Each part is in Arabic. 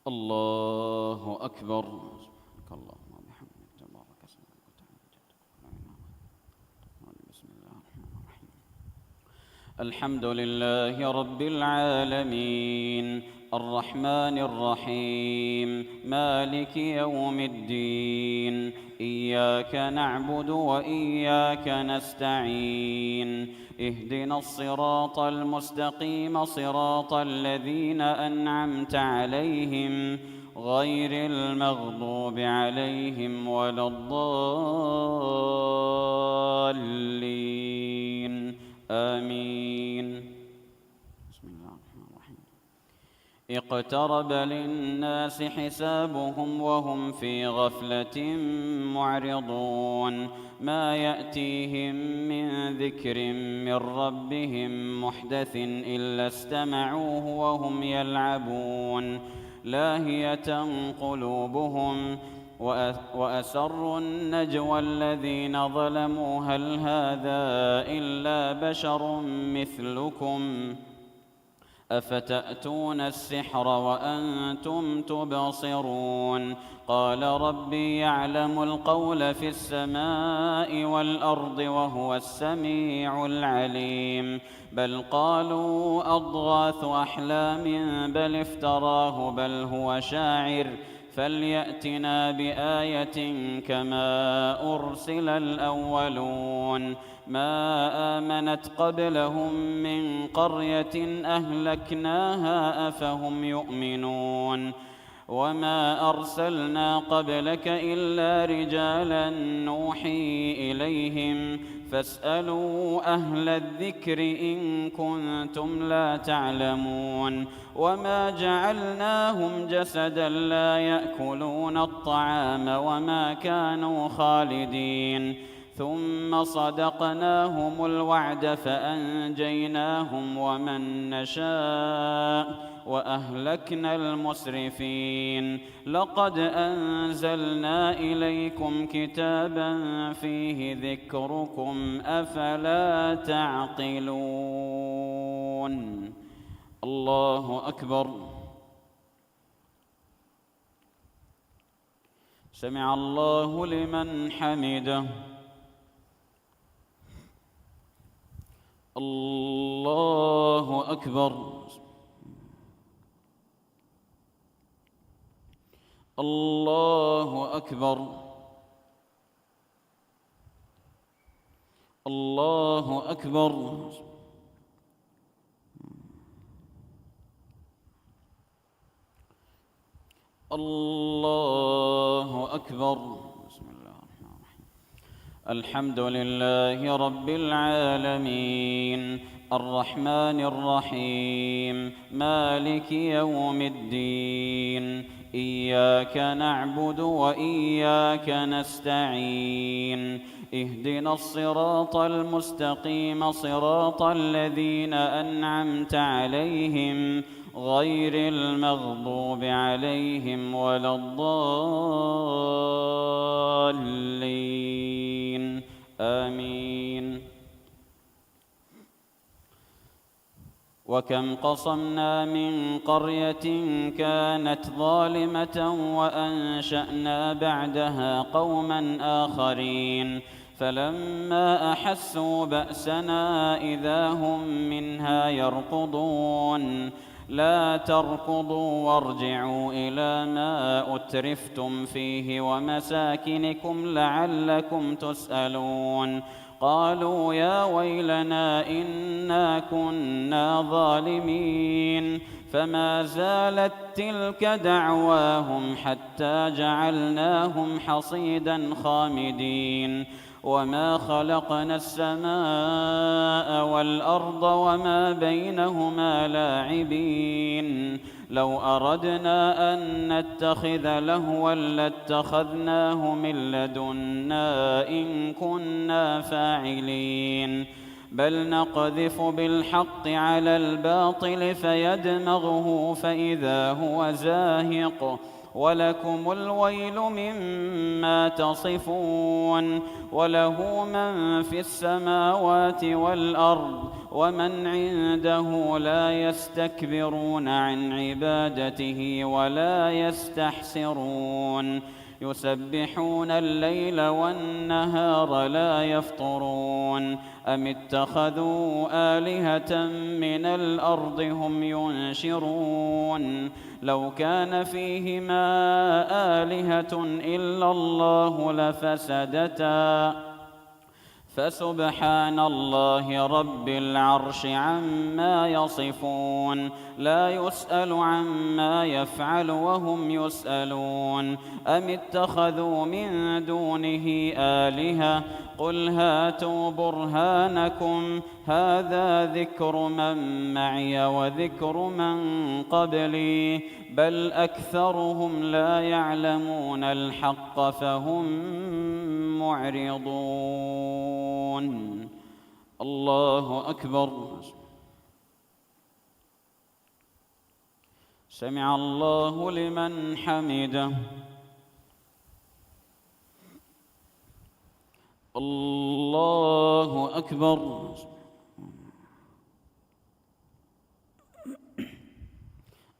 الله أكبر. سبحانك اللهم وبحمدك تبارك اسمك وتعالى جدك. بسم الله الرحمن الرحيم. الحمد لله رب العالمين الرحمن الرحيم مالك يوم الدين. إياك نعبد وإياك نستعين. اهدنا الصراط المستقيم صراط الذين أنعمت عليهم غير المغضوب عليهم ولا الضالين. آمين. بسم الله الرحمن الرحيم. اقترب للناس حسابهم وهم في غفلة معرضون. ما يأتيهم من ذكر من ربهم محدث إلا استمعوه وهم يلعبون. لاهية قلوبهم وأسروا النجوى الذين ظلموا هل هذا إلا بشر مثلكم أفتأتون السحر وأنتم تبصرون. قال ربي يعلم القول في السماء والأرض وهو السميع العليم. بل قالوا أضغاث أحلام بل افتراه بل هو شاعر فليأتنا بآية كما أرسل الأولون. ما آمنت قبلهم من قرية أهلكناها أفهم يؤمنون. وما أرسلنا قبلك إلا رجالا نوحي إليهم فاسألوا أهل الذكر إن كنتم لا تعلمون. وما جعلناهم جسدا لا يأكلون الطعام وما كانوا خالدين. ثم صدقناهم الوعد فأنجيناهم ومن نشاء وأهلكنا المسرفين. لقد أنزلنا إليكم كتابا فيه ذكركم أفلا تعقلون. الله أكبر. سمع الله لمن حمده. الله أكبر. الله أكبر. الله أكبر. الله أكبر. بسم الله الرحمن الرحيم. الحمد لله رب العالمين الرحمن الرحيم مالك يوم الدين. إياك نعبد وإياك نستعين. اهدنا الصراط المستقيم صراط الذين أنعمت عليهم غير المغضوب عليهم ولا الضالين. آمين. وكم قصمنا من قرية كانت ظالمة وأنشأنا بعدها قوما آخرين فلما أحسوا بأسنا إذا هم منها يركضون. لا تركضوا وارجعوا إلى ما أترفتم فيه ومساكنكم لعلكم تسألون. قالوا يا ويلنا إنا كنا ظالمين. فما زالت تلك دعواهم حتى جعلناهم حصيدا خامدين. وما خلقنا السماء والأرض وما بينهما لاعبين. لو أردنا أن نتخذ لهوا لاتخذناه من لدنا إن كنا فاعلين. بل نقذف بالحق على الباطل فيدمغه فإذا هو زاهق ولكم الويل مما تصفون. وله من في السماوات والأرض ومن عنده لا يستكبرون عن عبادته ولا يستحسرون. يسبحون الليل والنهار لا يفطرون. أم اتخذوا آلهة من الأرض هم ينشرون. لو كان فيهما آلهة إلا الله لفسدتا فسبحان الله رب العرش عما يصفون. لا يسأل عما يفعل وهم يسألون. أم اتخذوا من دونه آلهة قل هاتوا برهانكم هذا ذكر من معي وذكر من قبلي بل أكثرهم لا يعلمون الحق فهم معرضون. الله أكبر. سمع الله لمن حمده. الله أكبر.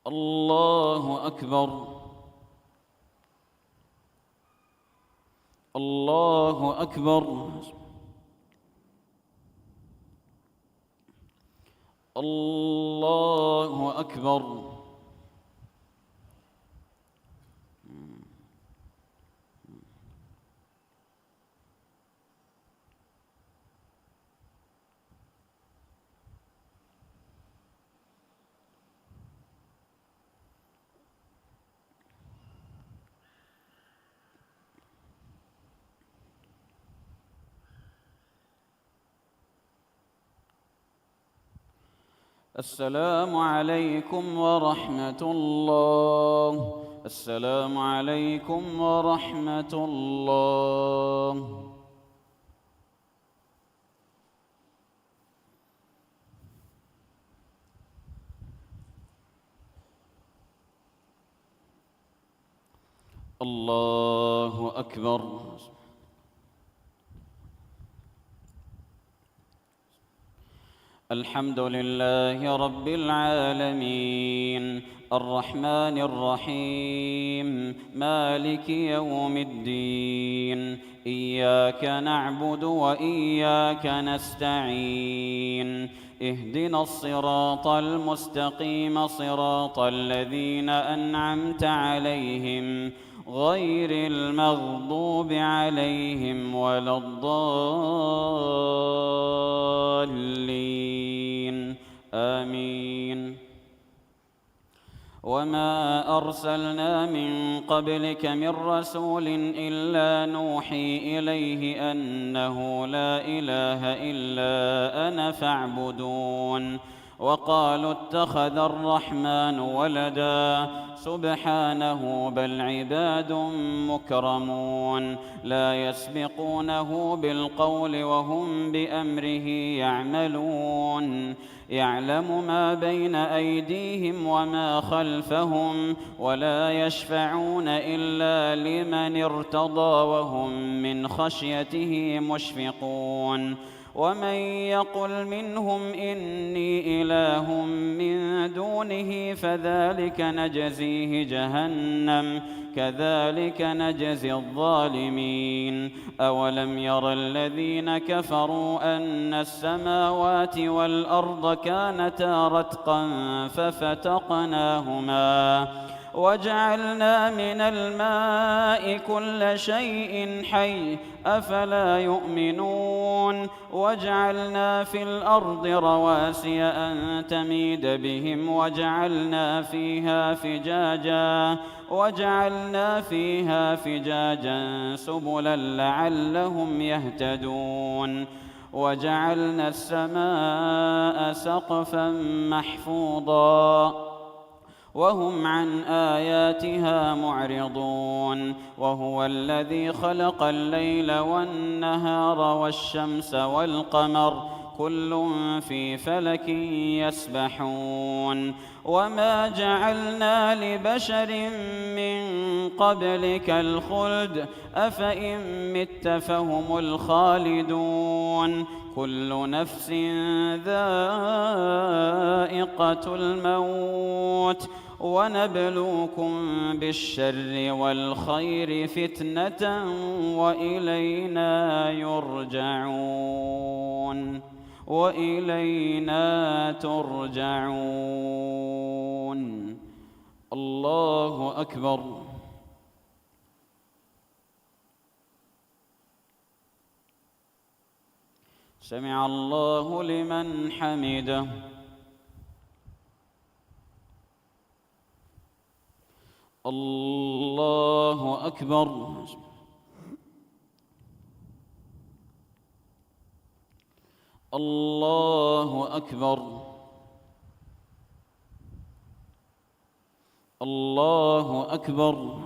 الله أكبر. الله أكبر. الله أكبر. السلام عليكم ورحمة الله. السلام عليكم ورحمة الله. الله أكبر. الحمد لله رب العالمين الرحمن الرحيم مالك يوم الدين. إياك نعبد وإياك نستعين. اهدنا الصراط المستقيم صراط الذين أنعمت عليهم غير المغضوب عليهم ولا الضالين. آمين. وما أرسلنا من قبلك من رسول إلا نوحي إليه أنه لا إله إلا أنا فاعبدون. وقالوا اتخذ الرحمن ولدا سبحانه بل عباد مكرمون لا يسبقونه بالقول وهم بأمره يعملون. يعلم ما بين أيديهم وما خلفهم ولا يشفعون إلا لمن ارتضى وهم من خشيته مشفقون. ومن يقل منهم إني إله من دونه فذلك نجزيه جهنم كذلك نجزي الظالمين. أولم ير الذين كفروا أن السماوات والأرض كانتا رتقا ففتقناهما وجعلنا من الماء كل شيء حي أفلا يؤمنون. وجعلنا في الأرض رواسي أن تميد بهم وجعلنا فيها فجاجا سبلا لعلهم يهتدون. وجعلنا السماء سقفا محفوظا وهم عن آياتها معرضون. وهو الذي خلق الليل والنهار والشمس والقمر كل في فلك يسبحون وما جعلنا لبشر من قبلك الخلد أفإن مت فهم الخالدون كل نفس ذائقة الموت ونبلوكم بالشر والخير فتنة وإلينا ترجعون الله أكبر. سمع الله لمن حمده. الله أكبر. الله أكبر. الله أكبر.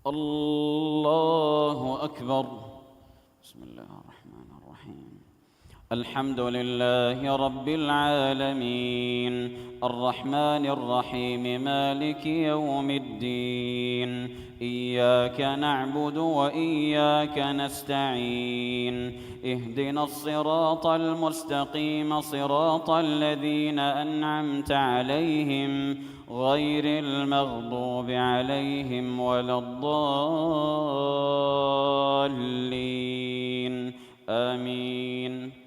الله أكبر. بسم الله الرحمن الرحيم. الحمد لله رب العالمين الرحمن الرحيم مالك يوم الدين إياك نعبد وإياك نستعين اهدنا الصراط المستقيم صراط الذين أنعمت عليهم غير المغضوب عليهم ولا الضالين آمين.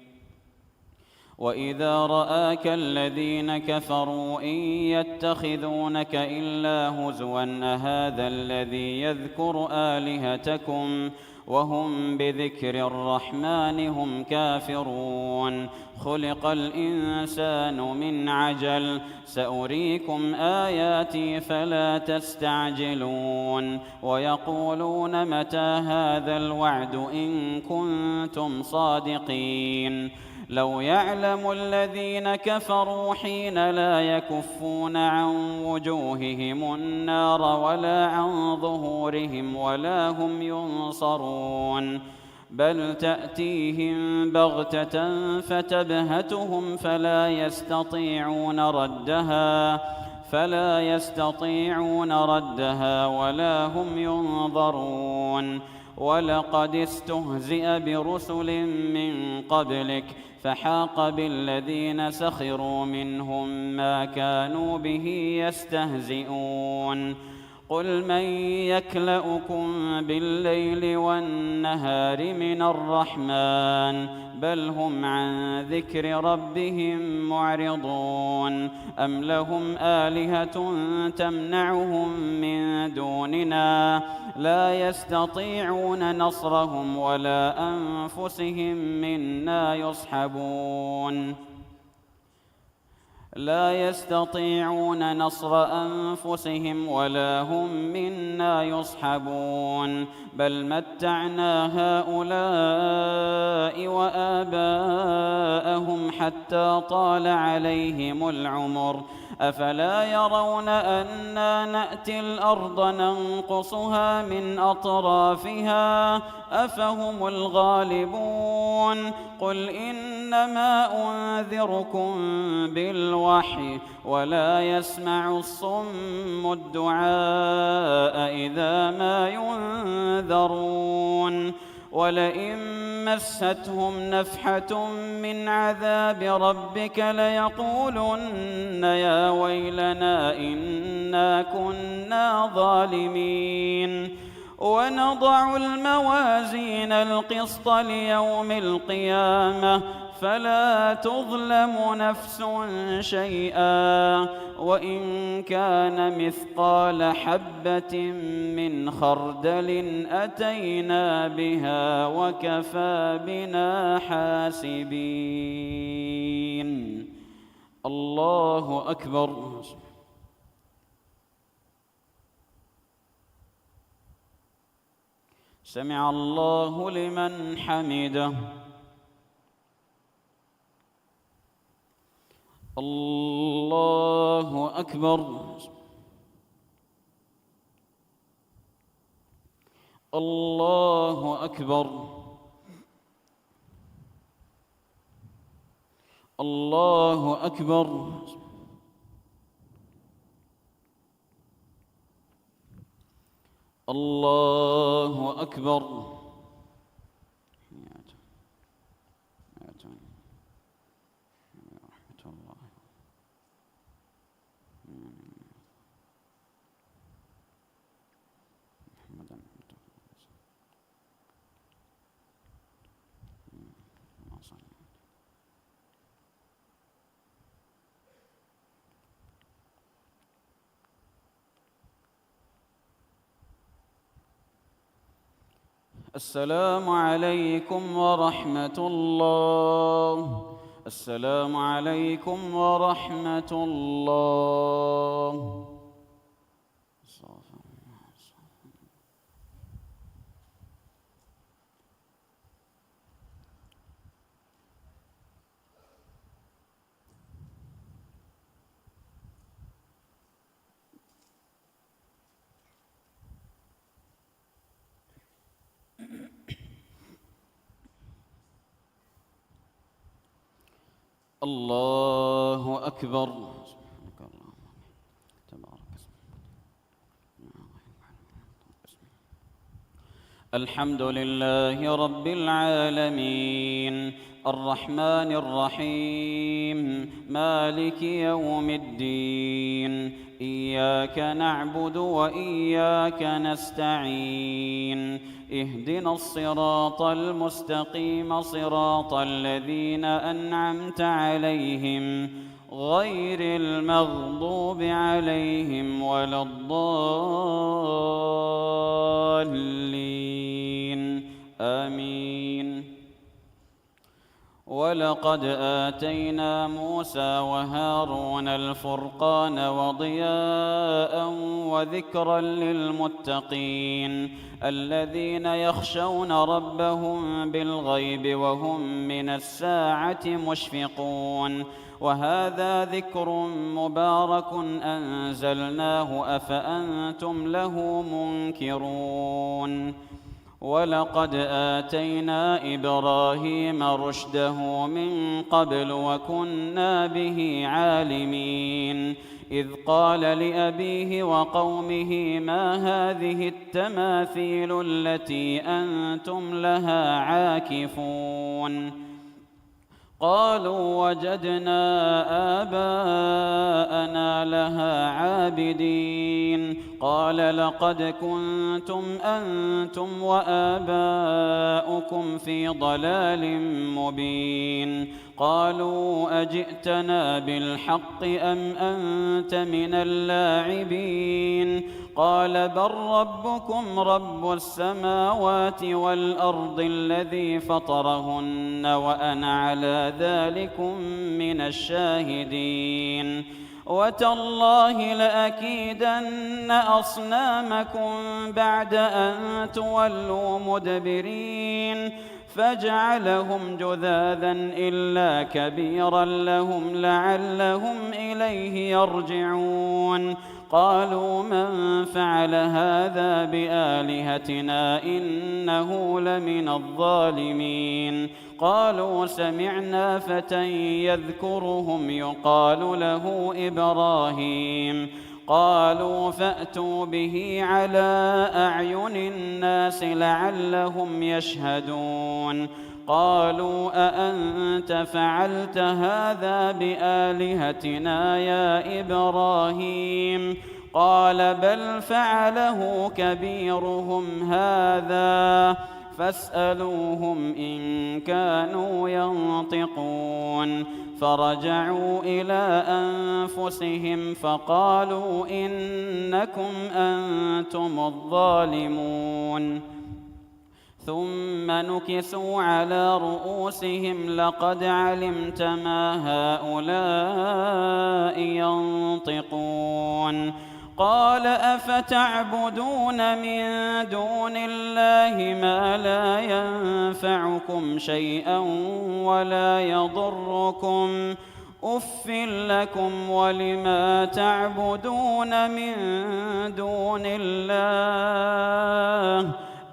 وإذا رآك الذين كفروا إن يتخذونك إلا هزوا أهذا الذي يذكر آلهتكم وهم بذكر الرحمن هم كافرون خلق الإنسان من عجل سأريكم آياتي فلا تستعجلون ويقولون متى هذا الوعد إن كنتم صادقين لو يعلم الذين كفروا حين لا يكفون عن وجوههم النار ولا عن ظهورهم ولا هم ينصرون بل تأتيهم بغتة فتبهتهم فلا يستطيعون ردها ولا هم ينظرون ولقد استهزئ برسل من قبلك فحاق بالذين سخروا منهم ما كانوا به يستهزئون قل من يكلؤكم بالليل والنهار من الرحمن بل هم عن ذكر ربهم معرضون أم لهم آلهة تمنعهم من دوننا لا يستطيعون نصرهم ولا أنفسهم منا يصحبون لا يستطيعون نصر أنفسهم ولا هم منا يصحبون بل متعنا هؤلاء وآباءهم حتى طال عليهم العمر أفلا يرون أنا نأتي الأرض ننقصها من أطرافها أفهم الغالبون قل إنما أنذركم بالوحي ولا يسمع الصم الدعاء إذا ما ينذرون ولئن مستهم نفحة من عذاب ربك ليقولن يا ويلنا إنا كنا ظالمين ونضع الموازين القسط ليوم القيامة فلا تظلم نفس شيئا وإن كان مثقال حبة من خردل أتينا بها وكفى بنا حاسبين. الله أكبر. سمع الله لمن حمده. الله أكبر. الله أكبر. الله أكبر. الله أكبر. السلام عليكم ورحمة الله. السلام عليكم ورحمة الله. الله أكبر. الحمد لله رب العالمين الرحمن الرحيم مالك يوم الدين إياك نعبد وإياك نستعين اهدنا الصراط المستقيم صراط الذين أنعمت عليهم غير المغضوب عليهم ولا الضالين آمين. ولقد آتينا موسى وهارون الفرقان وضياء وذكرا للمتقين الذين يخشون ربهم بالغيب وهم من الساعة مشفقون. وهذا ذكر مبارك أنزلناه أفأنتم له منكرون. ولقد آتينا إبراهيم رشده من قبل وكنا به عالمين. إذ قال لأبيه وقومه ما هذه التماثيل التي أنتم لها عاكفون؟ قالوا وجدنا آباءنا لها عابدين. قال لقد كنتم أنتم وآباؤكم في ضلال مبين. قالوا أجئتنا بالحق أم أنت من اللاعبين؟ قال بل ربكم رب السماوات والأرض الذي فطرهن وأنا على ذلكم من الشاهدين. وتالله لأكيدن أصنامكم بعد أن تولوا مدبرين. فجعلهم جذاذا إلا كبيرا لهم لعلهم إليه يرجعون. قالوا من فعل هذا بآلهتنا إنه لمن الظالمين. قالوا سمعنا فتى يذكرهم يقال له إبراهيم. قالوا فأتوا به على أعين الناس لعلهم يشهدون. قالوا أأنت فعلت هذا بآلهتنا يا إبراهيم؟ قال بل فعله كبيرهم هذا فاسألوهم إن كانوا ينطقون. فرجعوا إلى أنفسهم فقالوا إنكم أنتم الظالمون. ثم نكسوا على رؤوسهم لقد علمت ما هؤلاء ينطقون. قال أفتعبدون من دون الله ما لا ينفعكم شيئا ولا يضركم أف لكم ولما تعبدون من دون الله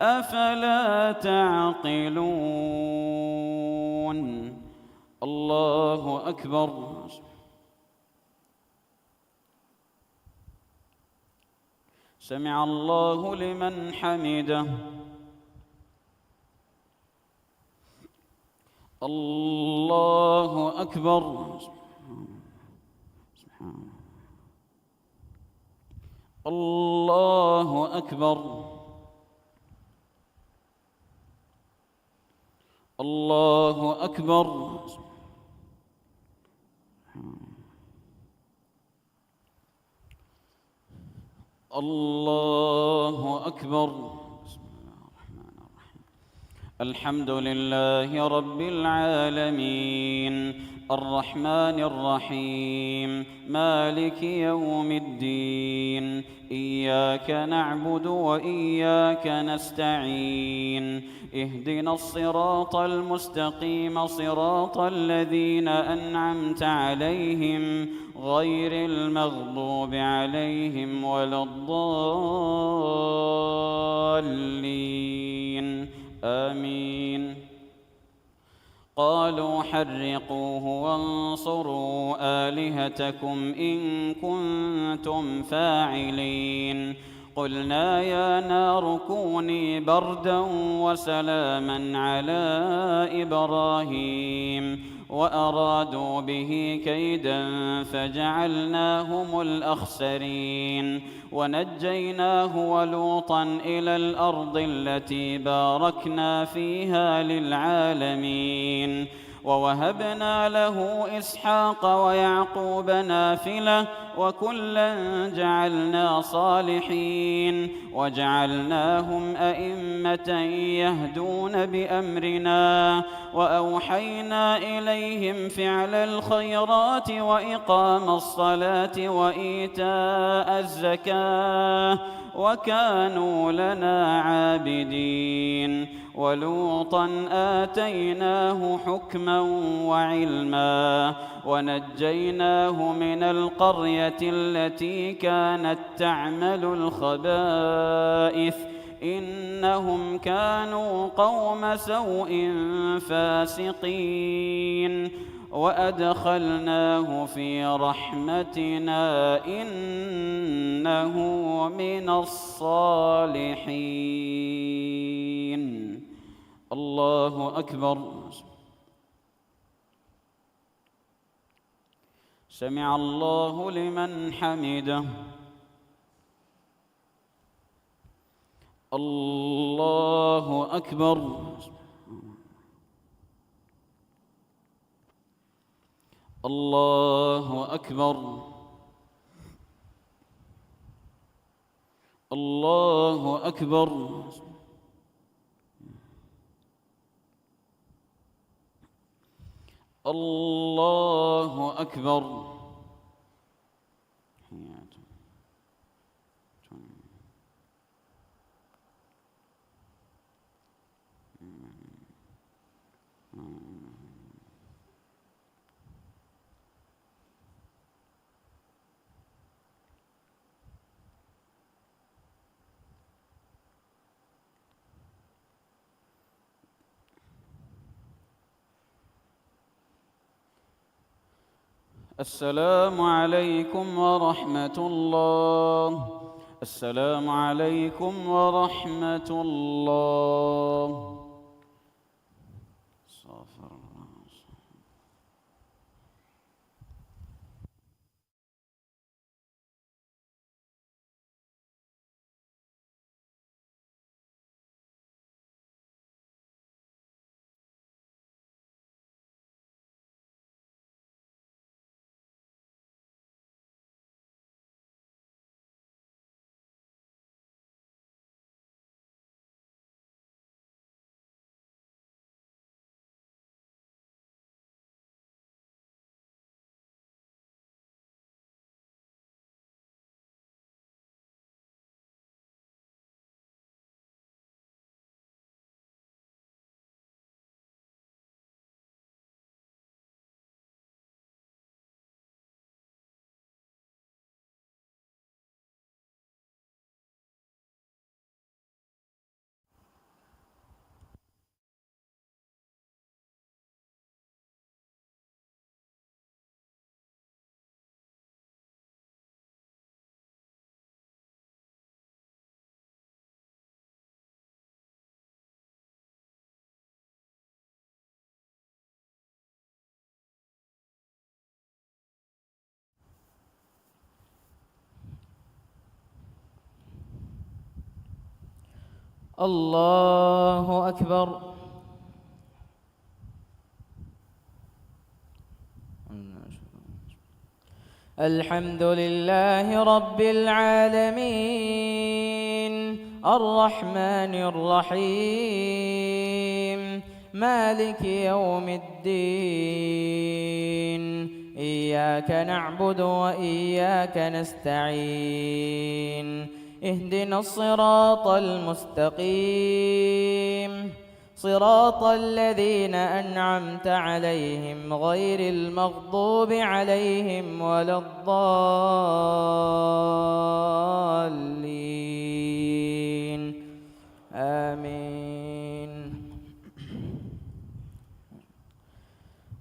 أفلا تعقلون. الله أكبر. سمع الله لمن حمده. الله أكبر. الله أكبر. الله أكبر. الله أكبر. بسم الله الرحمن الرحيم. الحمد لله رب العالمين الرحمن الرحيم مالك يوم الدين. إياك نعبد وإياك نستعين. اهدنا الصراط المستقيم صراط الذين أنعمت عليهم غير المغضوب عليهم ولا الضالين. آمين. قالوا حرقوه وانصروا آلهتكم إن كنتم فاعلين. قلنا يا نار كوني بردا وسلاما على إبراهيم وأرادوا به كيدا فجعلناهم الأخسرين. ونجيناه ولوطا إلى الأرض التي باركنا فيها للعالمين. ووهبنا له إسحاق ويعقوب نافلة وكلا جعلنا صالحين وجعلناهم أئمة يهدون بأمرنا وأوحينا إليهم فعل الخيرات وإقام الصلاة وإيتاء الزكاة وكانوا لنا عابدين. ولوطا آتيناه حكما وعلما ونجيناه من القرية التي كانت تعمل الخبائث إنهم كانوا قوم سوء فاسقين. وأدخلناه في رحمتنا إنه من الصالحين. الله أكبر. سمع الله لمن حمده. الله أكبر. الله أكبر. الله أكبر. الله أكبر. السلام عليكم ورحمة الله. السلام عليكم ورحمة الله. الله أكبر. الحمد لله رب العالمين الرحمن الرحيم مالك يوم الدين إياك نعبد وإياك نستعين اهدنا الصراط المستقيم صراط الذين أنعمت عليهم غير المغضوب عليهم ولا الضالين آمين.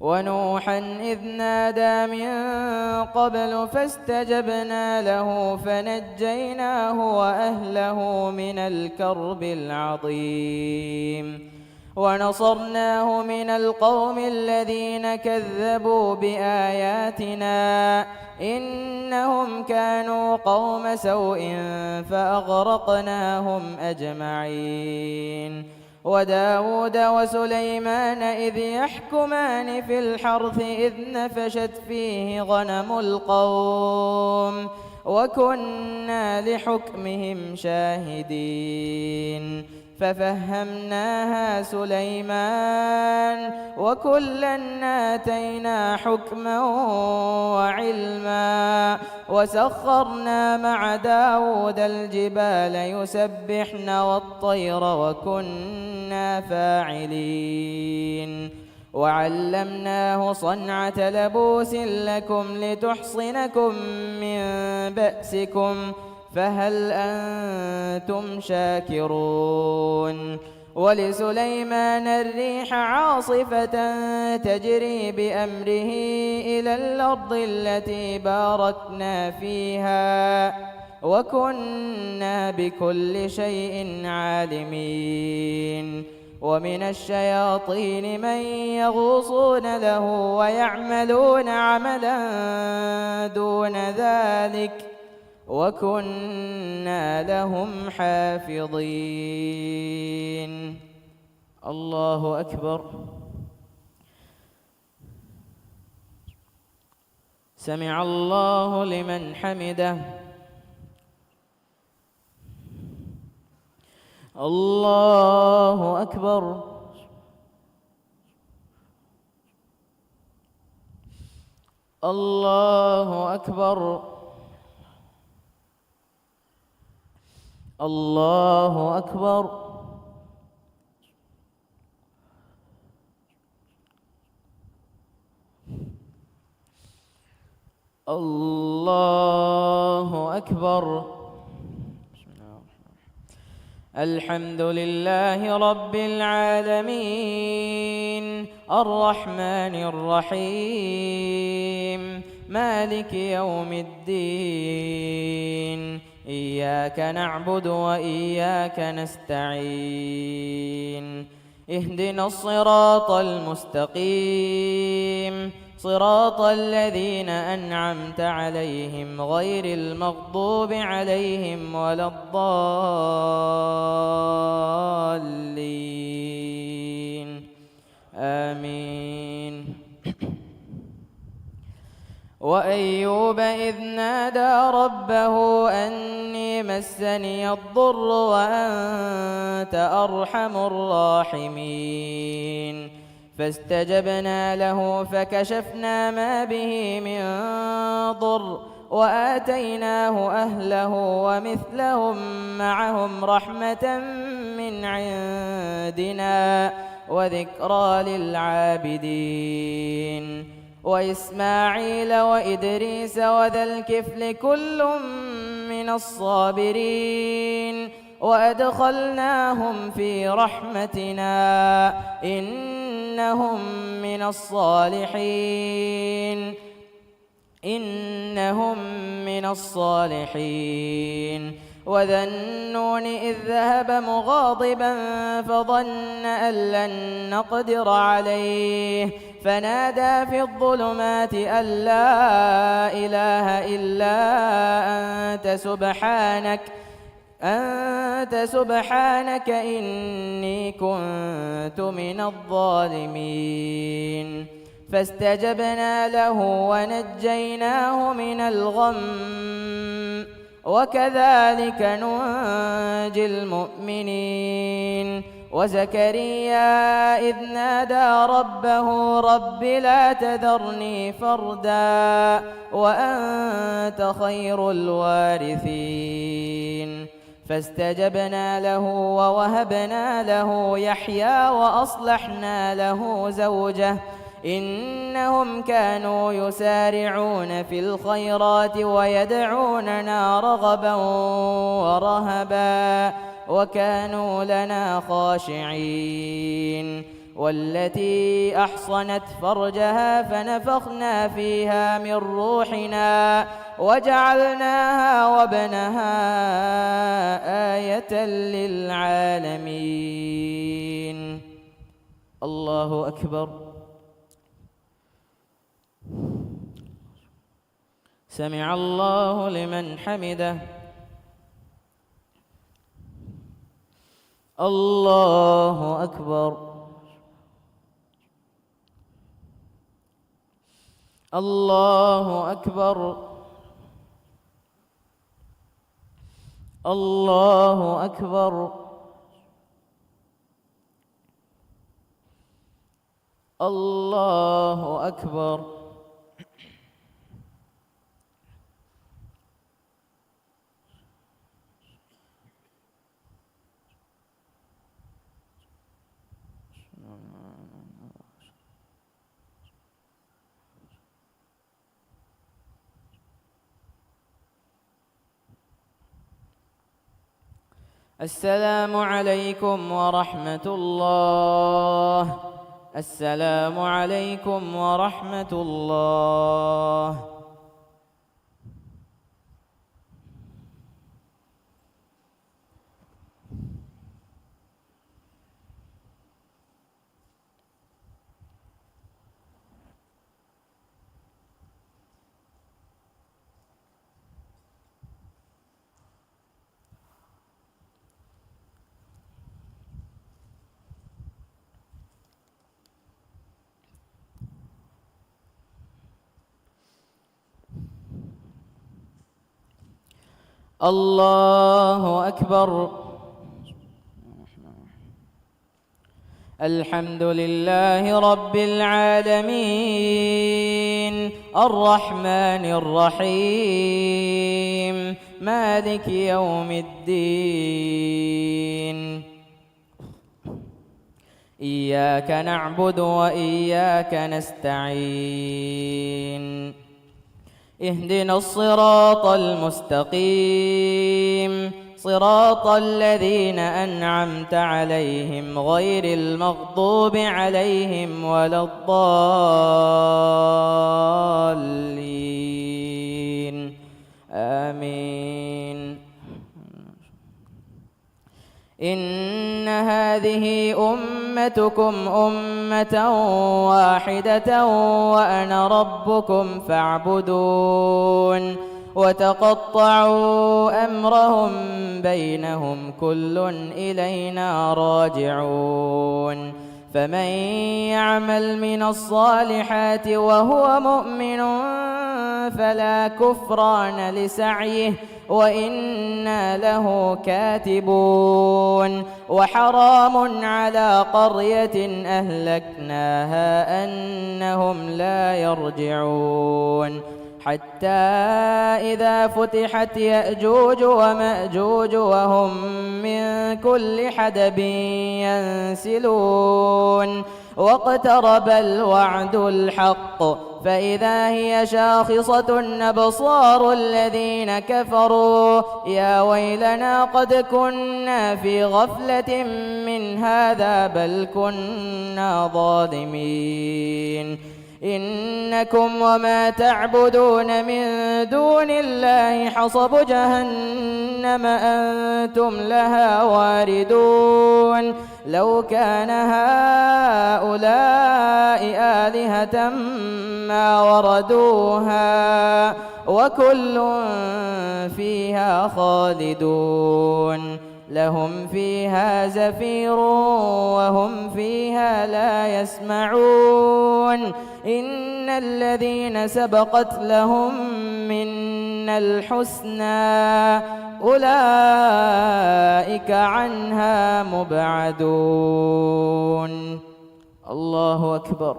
ونوحا إذ نادى من قبل فاستجبنا له فنجيناه وأهله من الكرب العظيم ونصرناه من القوم الذين كذبوا بآياتنا إنهم كانوا قوم سوء فأغرقناهم أجمعين. وداود وسليمان إذ يحكمان في الحرث إذ نفشت فيه غنم القوم وكنا لحكمهم شاهدين ففهمناها سليمان وكلا آتينا حكما وعلما وسخرنا مع داود الجبال يسبحن والطير وكنا فاعلين وعلمناه صنعة لبوس لكم لتحصنكم من بأسكم فهل أنتم شاكرون. ولسليمان الريح عاصفة تجري بأمره إلى الأرض التي باركنا فيها وكنا بكل شيء عالمين. ومن الشياطين من يغوصون له ويعملون عملا دون ذلك وكنا لهم حافظين. الله أكبر. سمع الله لمن حمده. الله أكبر. الله أكبر. الله أكبر. الله أكبر. الحمد لله رب العالمين الرحمن الرحيم مالك يوم الدين إياك نعبد وإياك نستعين اهدنا الصراط المستقيم صراط الذين أنعمت عليهم غير المغضوب عليهم ولا الضالين آمين. وأيوب إذ نادى ربه أني مسني الضر وأنت أرحم الراحمين فاستجبنا له فكشفنا ما به من ضر وآتيناه أهله ومثلهم معهم رحمة من عندنا وذكرى للعابدين. وإسماعيل وإدريس وذا الكفل كل من الصابرين وأدخلناهم في رحمتنا إنهم من الصالحين وذا النون إذ ذهب مغاضبا فظن أن لن نقدر عليه فنادى في الظلمات أن لا إله إلا أنت أنت سبحانك إني كنت من الظالمين. فاستجبنا له ونجيناه من الغم، وكذلك ننجي المؤمنين. وزكريا إذ نادى ربه رب لا تذرني فردا وأنت خير الوارثين. فاستجبنا له ووهبنا له يحيى وأصلحنا له زوجه إنهم كانوا يسارعون في الخيرات ويدعوننا رغبا ورهبا وكانوا لنا خاشعين. والتي أحصنت فرجها فنفخنا فيها من روحنا وجعلناها وابنها آية للعالمين. الله أكبر. سمع الله لمن حمده. الله أكبر. الله أكبر. الله أكبر. الله أكبر. السلام عليكم ورحمة الله. السلام عليكم ورحمة الله. الله أكبر. الحمد لله رب العالمين الرحمن الرحيم مالك يوم الدين. إياك نعبد وإياك نستعين. اهدنا الصراط المستقيم صراط الذين أنعمت عليهم غير المغضوب عليهم ولا الضالين. آمين. إن هذه أمتكم أمة واحدة وأنا ربكم فاعبدون. وتقطعوا أمرهم بينهم كل إلينا راجعون. فمن يعمل من الصالحات وهو مؤمن فلا كفران لسعيه وإنا له كاتبون. وحرام على قرية أهلكناها أنهم لا يرجعون. حتى إذا فتحت يأجوج ومأجوج وهم من كل حدب ينسلون. واقترب الوعد الحق فإذا هي شاخصة أبصار الذين كفروا يا ويلنا قد كنا في غفلة من هذا بل كنا ظالمين. إنكم وما تعبدون من دون الله حصب جهنم أنتم لها واردون. لو كان هؤلاء آلهة ما وردوها وكل فيها خالدون لهم فيها زفير وهم فيها لا يسمعون إن الذين سبقت لهم منا الحسنى أولئك عنها مبعدون. الله أكبر.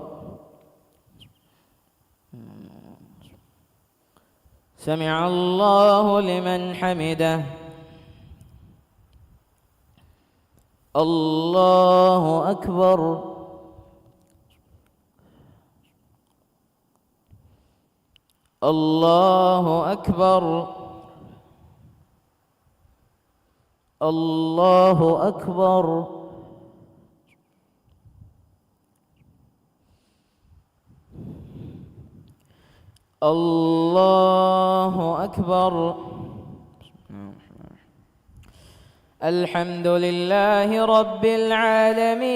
سمع الله لمن حمده. الله أكبر. الله أكبر. الله أكبر. الله أكبر. الحمد لله رب العالمين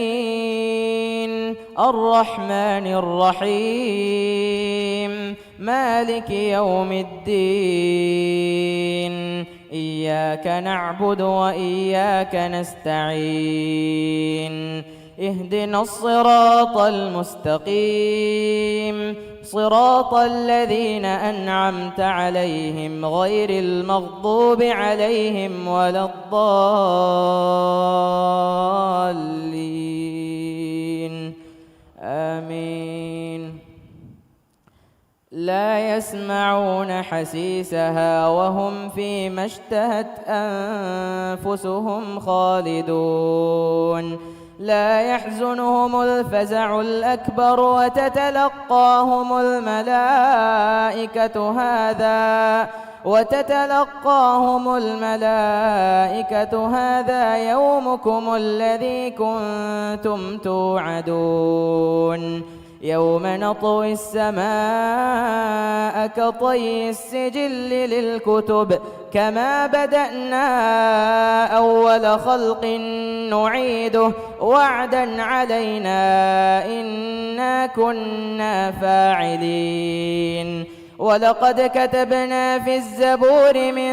الرحمن الرحيم مالك يوم الدين إياك نعبد وإياك نستعين اهدنا الصراط المستقيم صراط الذين أنعمت عليهم غير المغضوب عليهم ولا الضالين آمين. لا يسمعون حسيسها وهم فيما اشتهت أنفسهم خالدون لا يحزنهم الفزع الأكبر وتتلقاهم الملائكة هذا يومكم الذي كنتم توعدون يوم نطوي السماء كطي السجل للكتب كما بدأنا أول خلق نعيده وعدا علينا إنا كنا فاعلين. ولقد كتبنا في الزبور من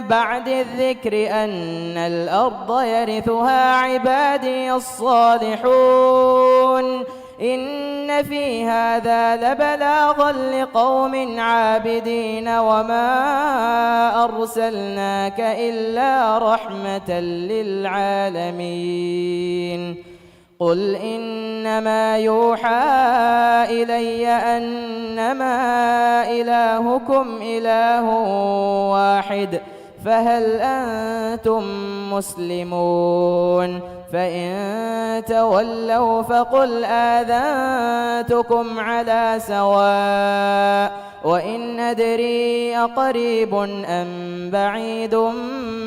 بعد الذكر أن الأرض يرثها عبادي الصالحون إن في هذا لبلاغا لقوم عابدين وما أرسلناك إلا رحمة للعالمين. قل إنما يوحى إلي أنما إلهكم إله واحد فهل أنتم مسلمون؟ فإن تولوا فقل آذنتكم على سواء وإن أدري أقريب أم بعيد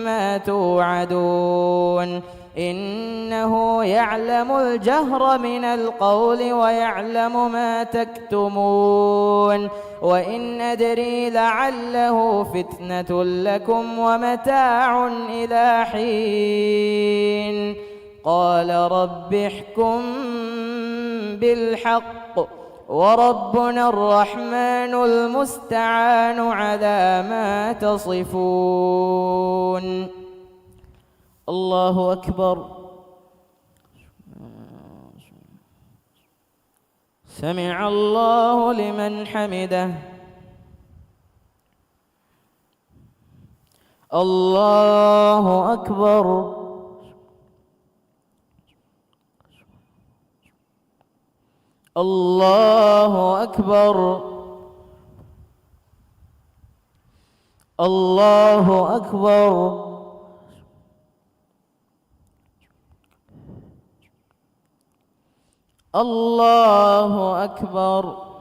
ما توعدون إنه يعلم الجهر من القول ويعلم ما تكتمون وإن أدري لعله فتنة لكم ومتاع إلى حين. قال رب احكم بالحق وربنا الرحمن المستعان على ما تصفون. الله أكبر. سمع الله لمن حمده. الله أكبر. الله أكبر. الله أكبر. الله أكبر.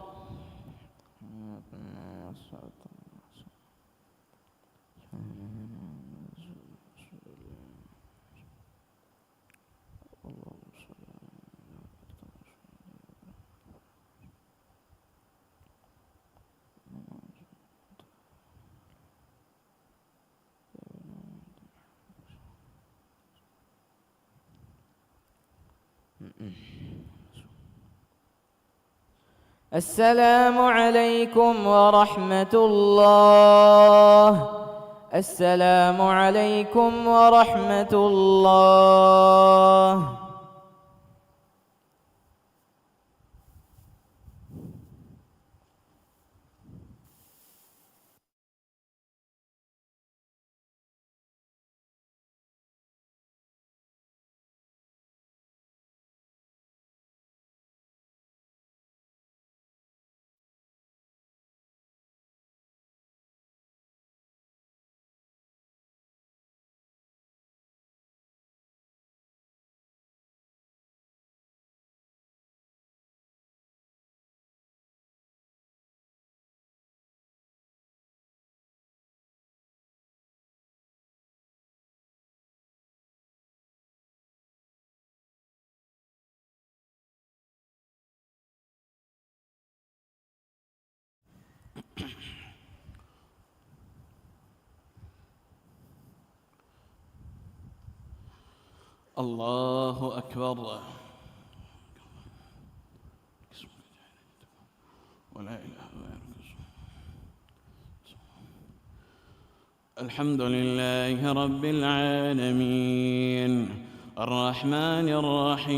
السلام عليكم ورحمة الله. السلام عليكم ورحمة الله. الله أكبر. ولا إله غيرك. الحمد لله رب العالمين الرحمن الرحيم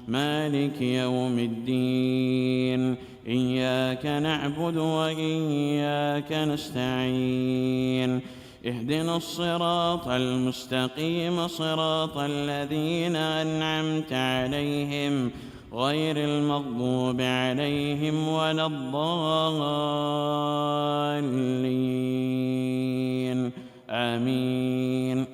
مالك يوم الدين إياك نعبد وإياك نستعين اهدنا الصراط المستقيم صراط الذين أنعمت عليهم غير المغضوب عليهم ولا الضالين آمين.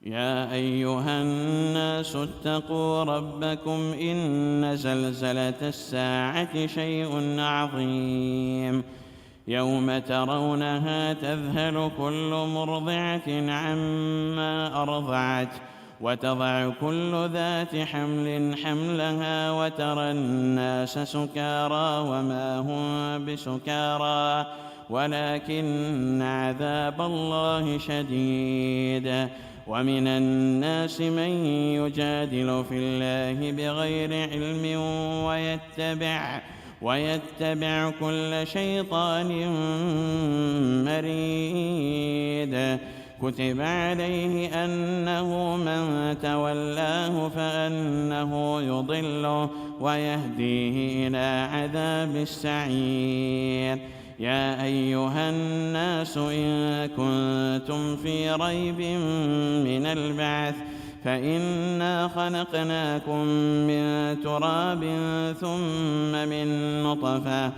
يا أيها الناس اتقوا ربكم إن زلزلة الساعة شيء عظيم يوم ترونها تذهل كل مرضعة عما أرضعت وتضع كل ذات حمل حملها وترى الناس سكارى وما هم بسكارى ولكن عذاب الله شديد. ومن الناس من يجادل في الله بغير علم ويتبع كل شيطان مريد. كتب عليه أنه من تولاه فأنه يضله ويهديه إلى عذاب السعير. يا أيها الناس إن كنتم في ريب من البعث فإنا خلقناكم من تراب ثم من نطفة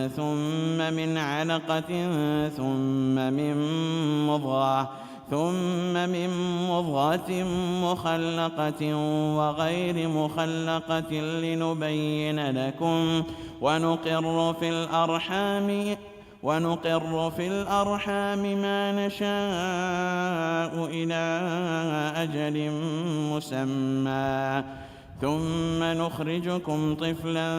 ثم من علقة ثم من مضغة مخلقة وغير مخلقة لنبين لكم ونقر في الأرحام ما نشاء إلى أجل مسمى ثم نخرجكم طفلا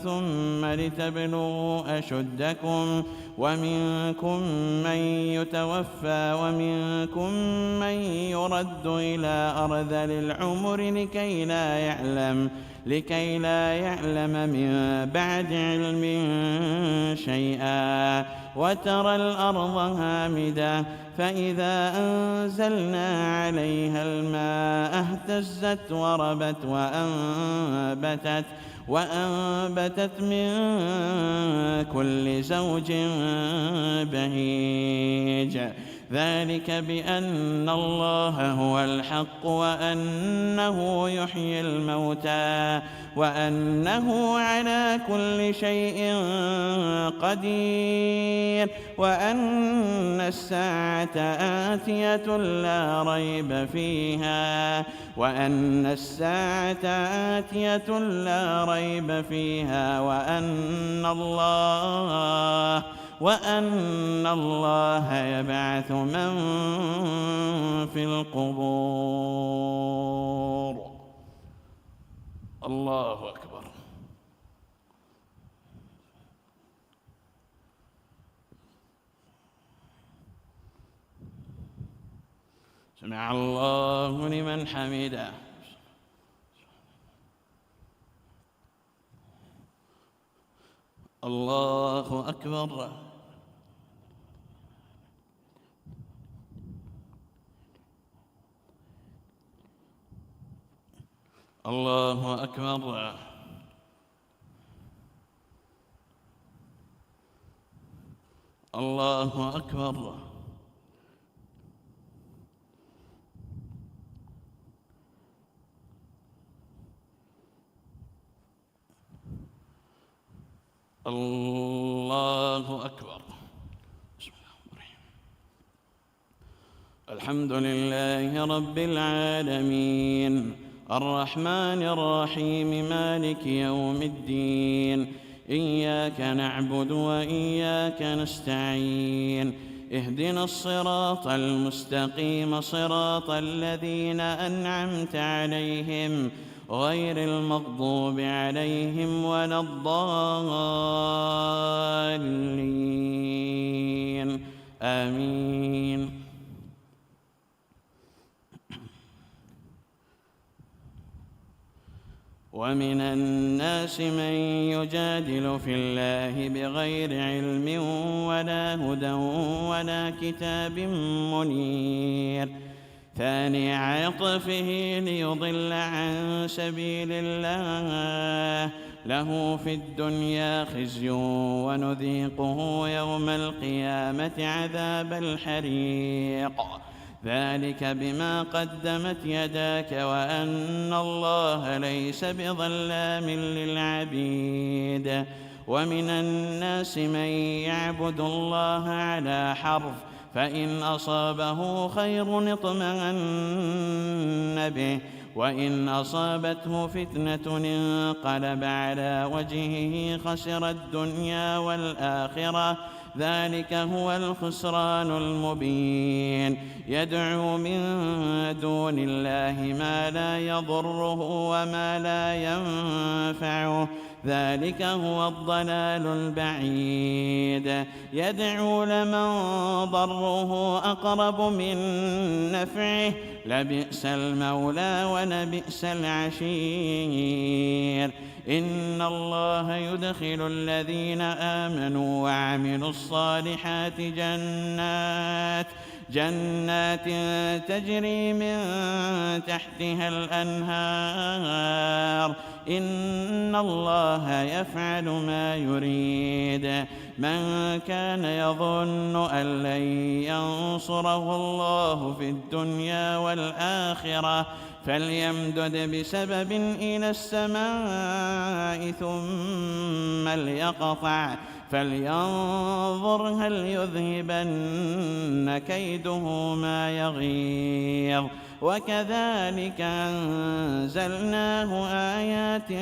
ثم لتبلغوا أشدكم ومنكم من يتوفى ومنكم من يرد إلى أرذل العمر لكي لا يعلم من بعد علم شيئا. وترى الأرض هامدة فإذا أنزلنا عليها الماء اهتزت وربت وأنبتت من كل زوج بهيج. ذلك بأن الله هو الحق وأنه يحيي الموتى وأنه على كل شيء قدير وأن الساعة آتية لا ريب فيها وأن الله يبعث من في القبور. الله أكبر. سمع الله لمن حمده. الله أكبر. الله أكبر. الله أكبر. الله أكبر. بسم الله الرحمن الرحيم. الحمد لله رب العالمين الرحمن الرحيم مالك يوم الدين إياك نعبد وإياك نستعين اهدنا الصراط المستقيم صراط الذين أنعمت عليهم غير المغضوب عليهم ولا الضالين آمين. ومن الناس من يجادل في الله بغير علم ولا هدى ولا كتاب منير ثاني عطفه ليضل عن سبيل الله له في الدنيا خزي ونذيقه يوم القيامة عذاب الحريق ذلك بما قدمت يداك وأن الله ليس بظلام للعبيد. ومن الناس من يعبد الله على حرف فإن أصابه خير اطمأن به وإن أصابته فتنة انقلب على وجهه خسر الدنيا والآخرة ذلك هو الخسران المبين. يدعو من دون الله ما لا يضره وما لا ينفعه ذلك هو الضلال البعيد. يدعو لمن ضره أقرب من نفعه لبئس المولى ولبئس العشير. إن الله يدخل الذين آمنوا وعملوا الصالحات جنات تجري من تحتها الأنهار إن الله يفعل ما يريد. من كان يظن أن لن ينصره الله في الدنيا والآخرة فليمدد بسبب إلى السماء ثم ليقطع فلينظر هل يذهبن كيده ما يغيظ. وكذلك أنزلناه آيات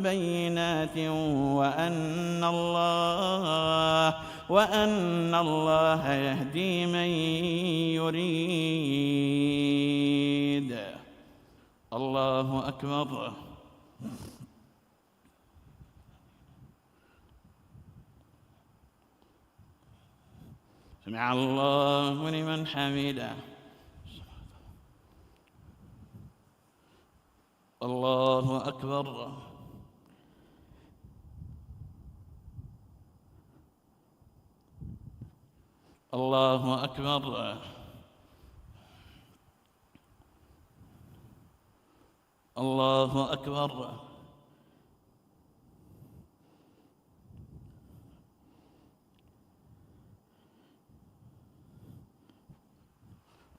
بينات وأن الله يهدي من يريد. الله أكبر. سمع الله لمن حمده. الله أكبر. الله أكبر. الله أكبر.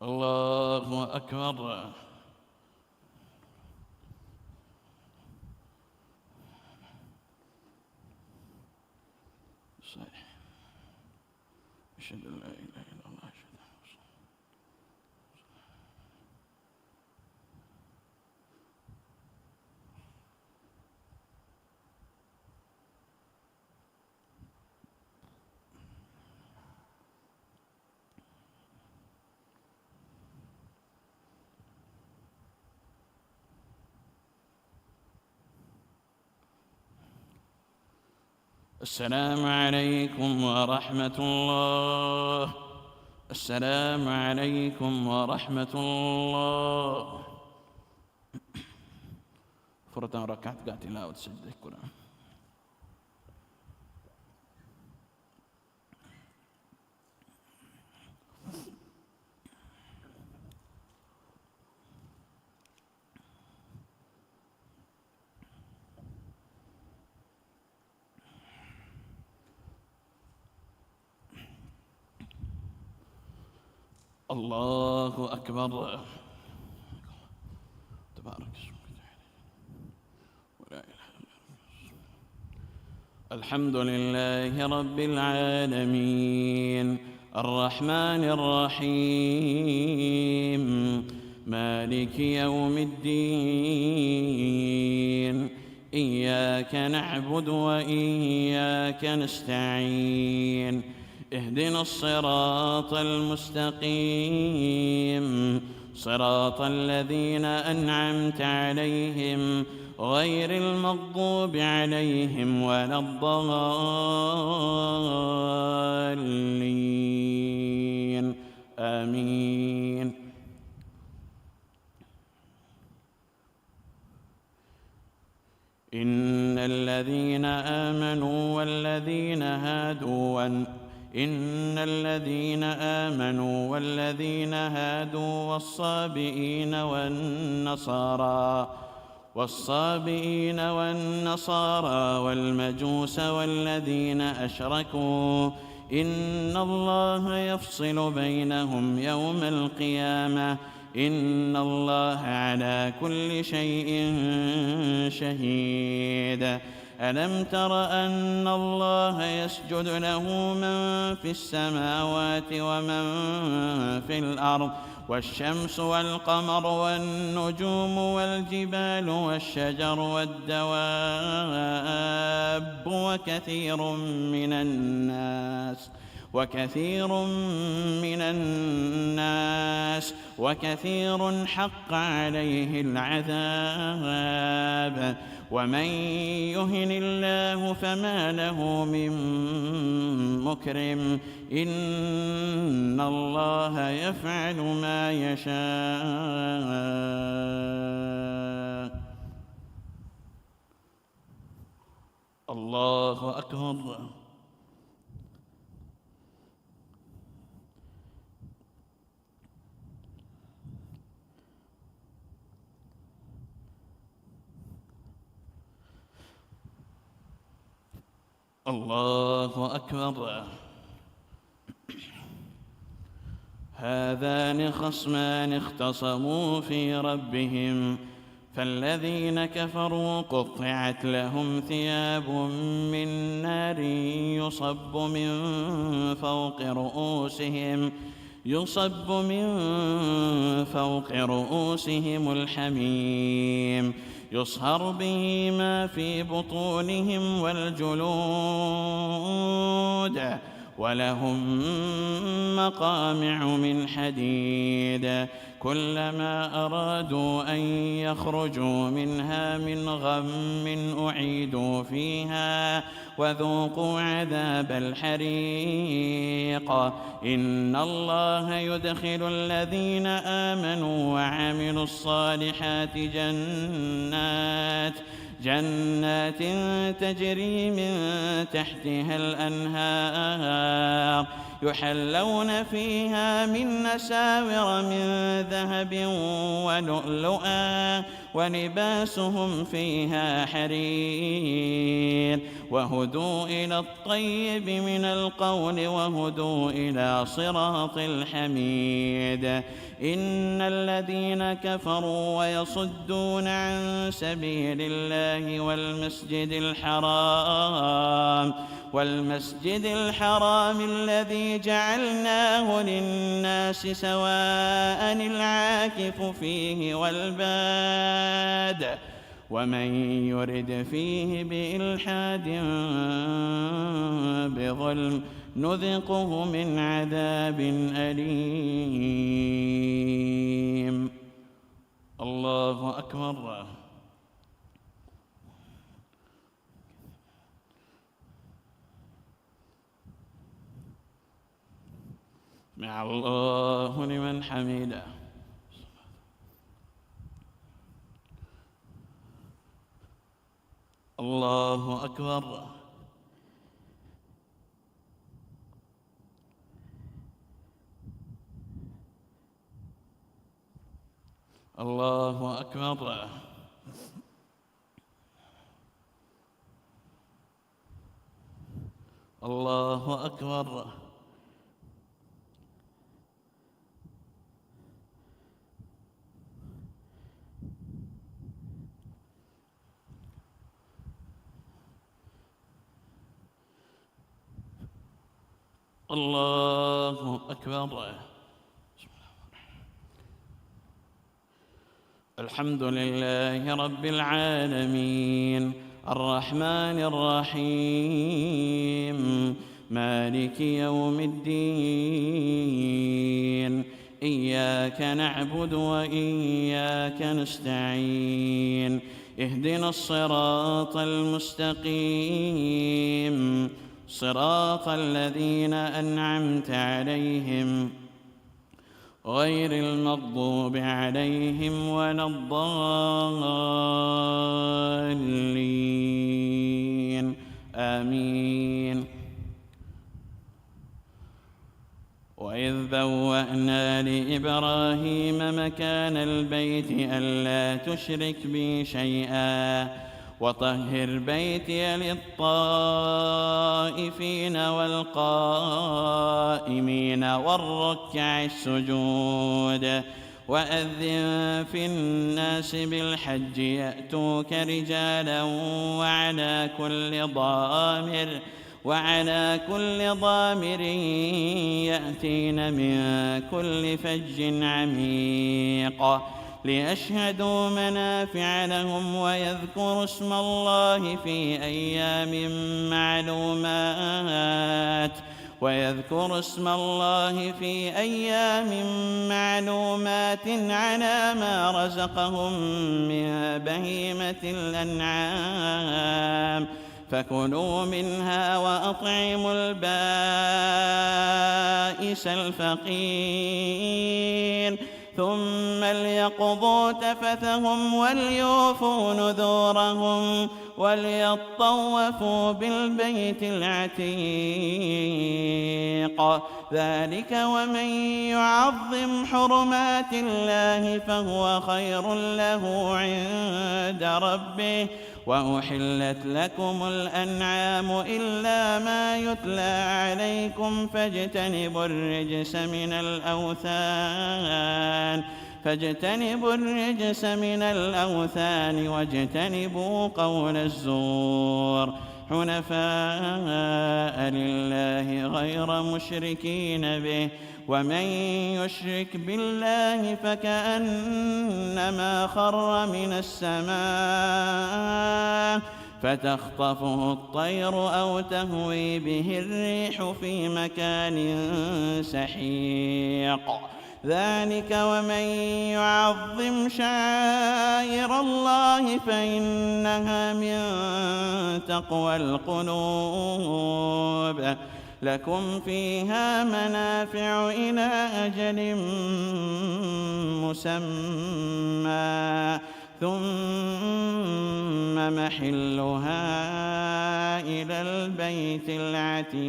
الله أكبر. أشهد أن لا إله إلا الله. السلام عليكم ورحمة الله. السلام عليكم ورحمة الله. فرتان ركعت قاعد تلاوة سجدة كلها. الله أكبر. تبارك اسمك. ولا إله إلا الله. الحمد لله رب العالمين الرحمن الرحيم مالك يوم الدين إياك نعبد وإياك نستعين اهدنا الصراط المستقيم صراط الذين أنعمت عليهم غير المغضوب عليهم ولا الضالين آمين. إن الذين آمنوا والذين هادوا والصابئين والنصارى والمجوس والذين أشركوا إن الله يفصل بينهم يوم القيامة إن الله على كل شيء شهيد. ألم تر أن الله يسجد له من في السماوات ومن في الأرض والشمس والقمر والنجوم والجبال والشجر والدواب وكثير حق عليه العذاب ومن يهن الله فما له من مكرم إن الله يفعل ما يشاء. الله أكبر. الله أكبر. هذان خصمان اختصموا في ربهم فالذين كفروا قطعت لهم ثياب من نار يصب من فوق رؤوسهم الحميم يصهر به ما في بطونهم والجلود ولهم مقامع من حديد كلما أرادوا أن يخرجوا منها من غم أعيدوا فيها وذوقوا عذاب الحريق. إن الله يدخل الذين آمنوا وعملوا الصالحات جنات تجري من تحتها الأنهار يحلون فيها من أساور من ذهب ولؤلؤا ولباسهم فيها حرير وهدوا إلى الطيب من القول وهدوا إلى صراط الحميد. إن الذين كفروا ويصدون عن سبيل الله والمسجد الحرام الذي جعلناه للناس سواء العاكف فيه والباد ومن يرد فيه بإلحاد بظلم نذقه من عذاب أليم. الله أكبر. سمع الله لمن حمده. الله أكبر. الله أكبر. الله أكبر. الله أكبر. الحمد لله رب العالمين الرحمن الرحيم مالك يوم الدين إياك نعبد وإياك نستعين اهدنا الصراط المستقيم صراط الذين أنعمت عليهم غير المغضوب عليهم ولا الضالين آمين. وإذ بوأنا لإبراهيم مكان البيت ألا تشرك بي شيئا وطهر بيتي للطائفين والقائمين والركع السجود وأذن في الناس بالحج يأتوك رجالا وعلى كل ضامر يأتين من كل فج عميق ليشهدوا منافع لهم ويذكروا اسم الله في أيام معلومات على ما رزقهم من بهيمة الأنعام فكلوا منها وأطعموا البائس الفقير ثم ليقضوا تفثهم وليوفوا نذورهم وليطوفوا بالبيت العتيق ذلك ومن يعظم حرمات الله فهو خير له عند ربه وأحلت لكم الأنعام إلا ما يتلى عليكم فاجتنبوا الرجس من الأوثان واجتنبوا قول الزور حنفاء لله غير مشركين به ومن يشرك بالله فكأنما خر من السماء فتخطفه الطير أو تهوي به الريح في مكان سحيق ذلك ومن يعظم شعائر الله فإنها من تقوى القلوب لكم فيها منافع إلى أجل مسمى ثم محلها إلى البيت العتيق.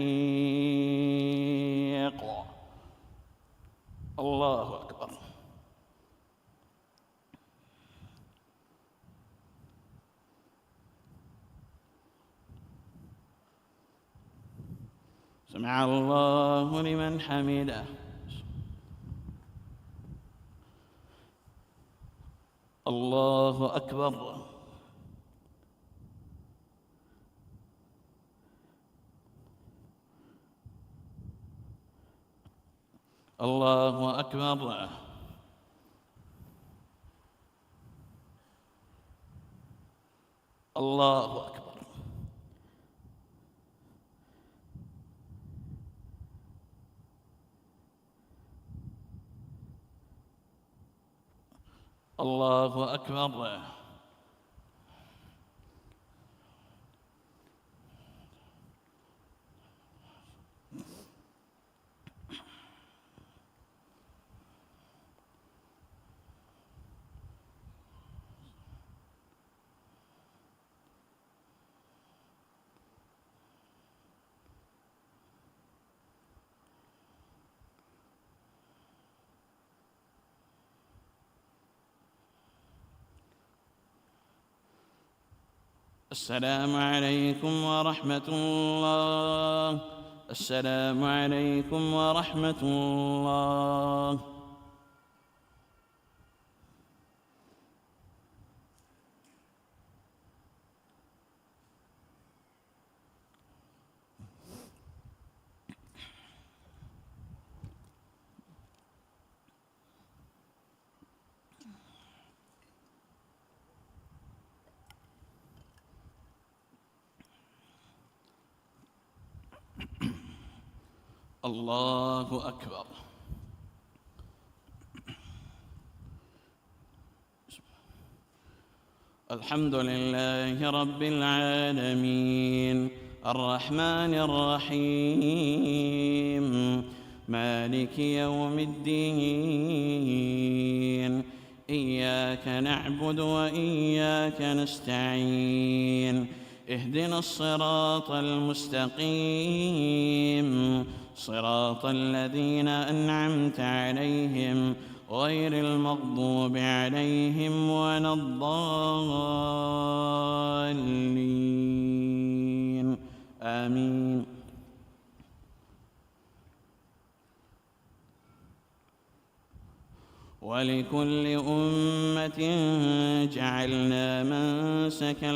الله أكبر. سمع الله لمن حمده. الله أكبر. الله أكبر. الله أكبر. الله أكبر. السلام عليكم ورحمة الله. السلام عليكم ورحمة الله. الله أكبر. الحمد لله رب العالمين الرحمن الرحيم مالك يوم الدين إياك نعبد وإياك نستعين اهدنا الصراط المستقيم صراط الذين أنعمت عليهم غير المغضوب عليهم ولا الضالين آمين. ولكل أمة جعلنا منسكا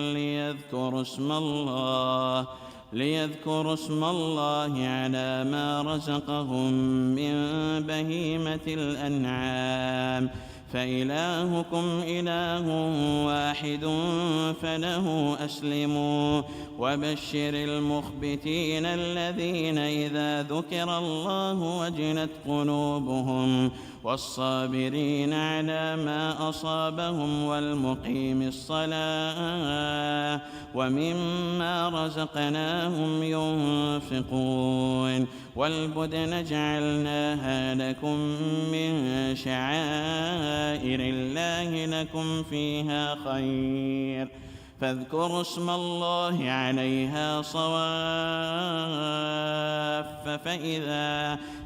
ليذكروا اسم الله على ما رزقهم من بهيمة الأنعام فإلهكم إله واحد فله أسلموا وبشر المخبتين الذين إذا ذكر الله وجلت قلوبهم والصابرين على ما أصابهم والمقيم الصلاة ومما رزقناهم ينفقون والبدن جعلناها لكم من شعائر الله لكم فيها خير فاذكروا اسم الله عليها صواف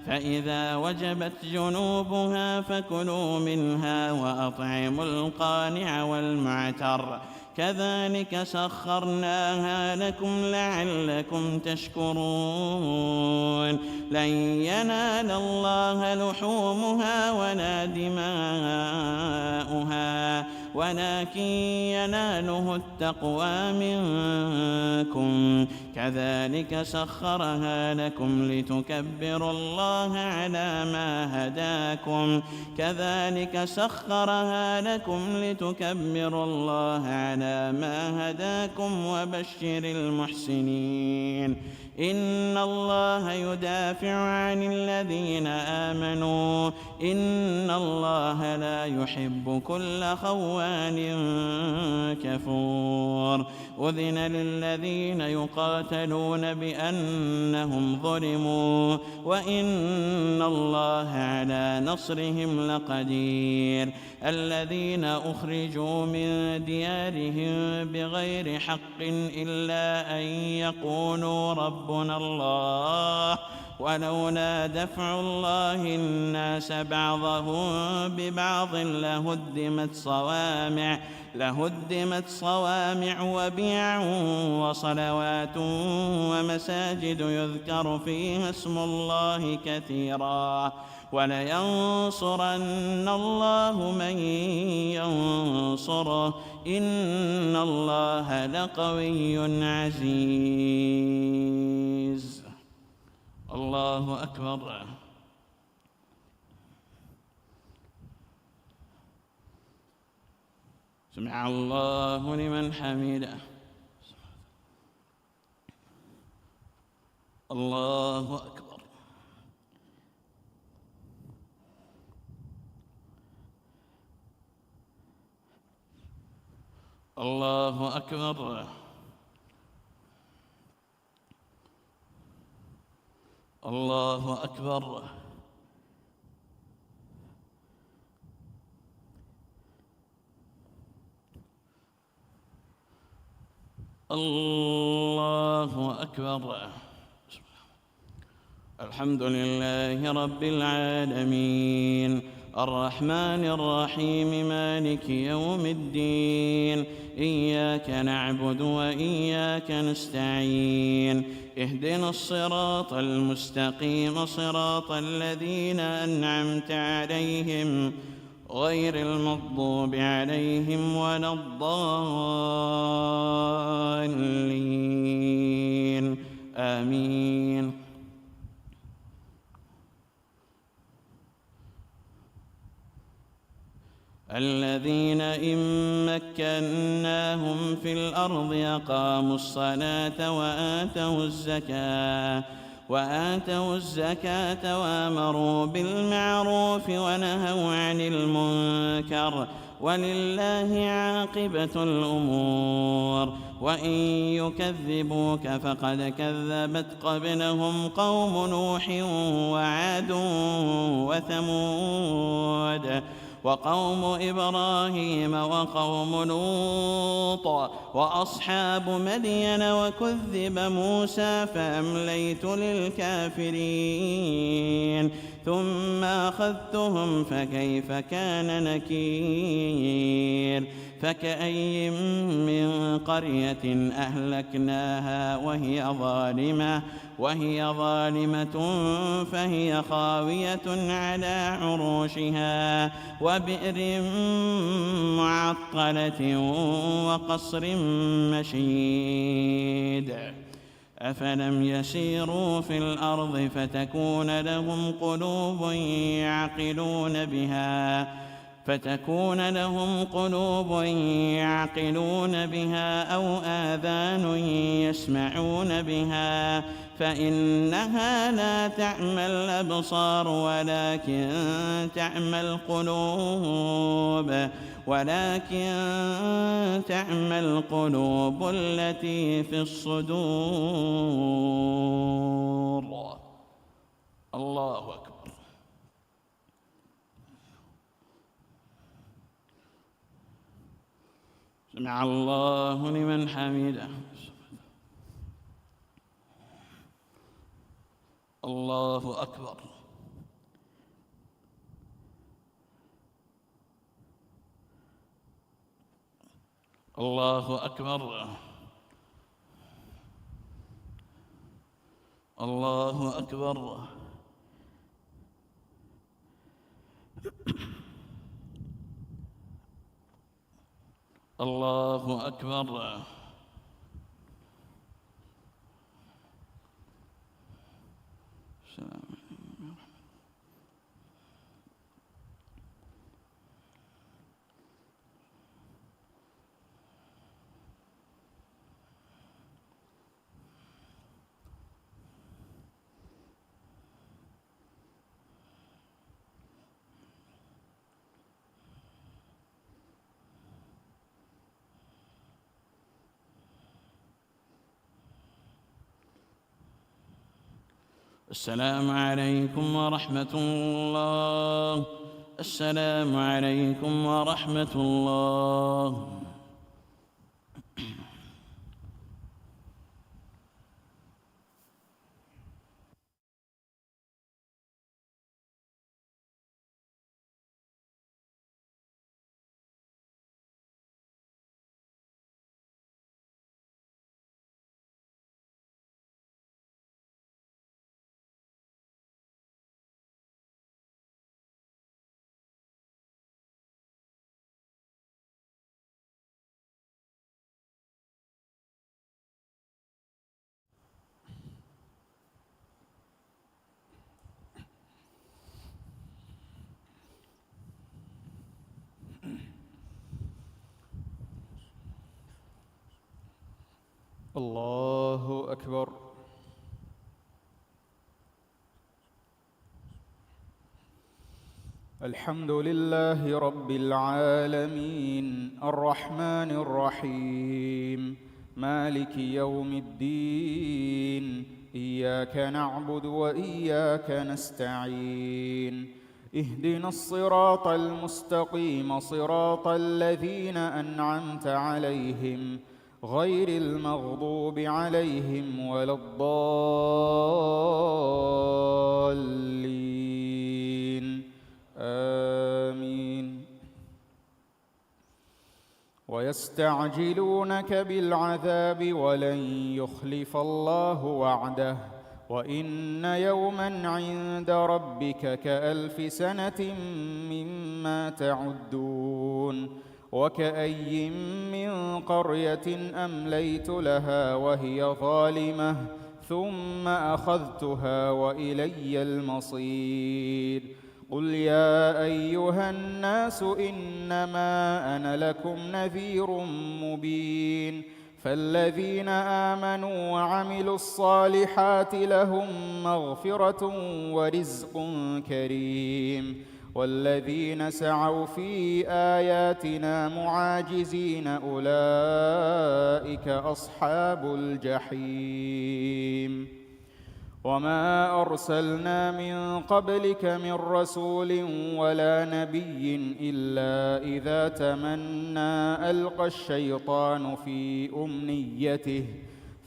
فإذا وجبت جنوبها فكلوا منها وأطعموا القانع والمعتر كذلك سخرناها لكم لعلكم تشكرون لن ينال الله لحومها ولا دماؤها ولكن يناله التقوى منكم كذلك سخرها لكم لتكبروا الله على ما هداكم وبشر المحسنين إن الله يدافع عن الذين آمنوا إن الله لا يحب كل خوان كفور أذن للذين يقاتلون بأنهم ظلموا وإن الله على نصرهم لقدير الذين أخرجوا من ديارهم بغير حق إلا أن يقولوا ربنا الله ولولا دفع الله الناس بعضهم ببعض لهدمت صوامع وبيع وصلوات ومساجد يذكر فيها اسم الله كثيرا ولينصرن الله من ينصره إن الله لقوي عزيز. الله أكبر. سمع الله لمن حمده. الله أكبر. الله أكبر. الله أكبر. الله أكبر. الحمد لله رب العالمين الرحمن الرحيم مالك يوم الدين إياك نعبد وإياك نستعين اهدنا الصراط المستقيم صراط الذين أنعمت عليهم غير المغضوب عليهم ولا الضالين آمين. الذين إن مكناهم في الأرض أقاموا الصلاة وآتوا الزكاة وآمروا بالمعروف ونهوا عن المنكر ولله عاقبة الأمور. وإن يكذبوك فقد كذبت قبلهم قوم نوح وعاد وثمود وقوم إبراهيم وقوم لوط وأصحاب مدين وكذب موسى فأمليت للكافرين ثم أخذتهم فكيف كان نكير. فكأي من قرية أهلكناها وهي ظالمة فهي خاوية على عروشها وبئر معطلة وقصر مشيد. أفلم يسيروا في الأرض فتكون لهم قلوب يعقلون بها أو آذان يسمعون بها فإنها لا تعمى الأبصار ولكن تعمى القلوب التي في الصدور. الله أكبر. سمع الله لمن حمده. الله أكبر. الله أكبر. الله أكبر. الله أكبر. السلام عليكم ورحمة الله. السلام عليكم ورحمة الله. الله أكبر. الحمد لله رب العالمين الرحمن الرحيم مالك يوم الدين إياك نعبد وإياك نستعين اهدنا الصراط المستقيم صراط الذين أنعمت عليهم غير المغضوب عليهم ولا الضالين ويستعجلونك بالعذاب ولن يخلف الله وعده وإن يوما عند ربك كألف سنة مما تعدون وكأي من قرية أمليت لها وهي ظالمة ثم أخذتها وإلي المصير قل يا أيها الناس إنما أنا لكم نذير مبين فالذين آمنوا وعملوا الصالحات لهم مغفرة ورزق كريم والذين سعوا في آياتنا معاجزين أولئك أصحاب الجحيم وما أرسلنا من قبلك من رسول ولا نبي إلا إذا تمنى ألقى الشيطان في أمنيته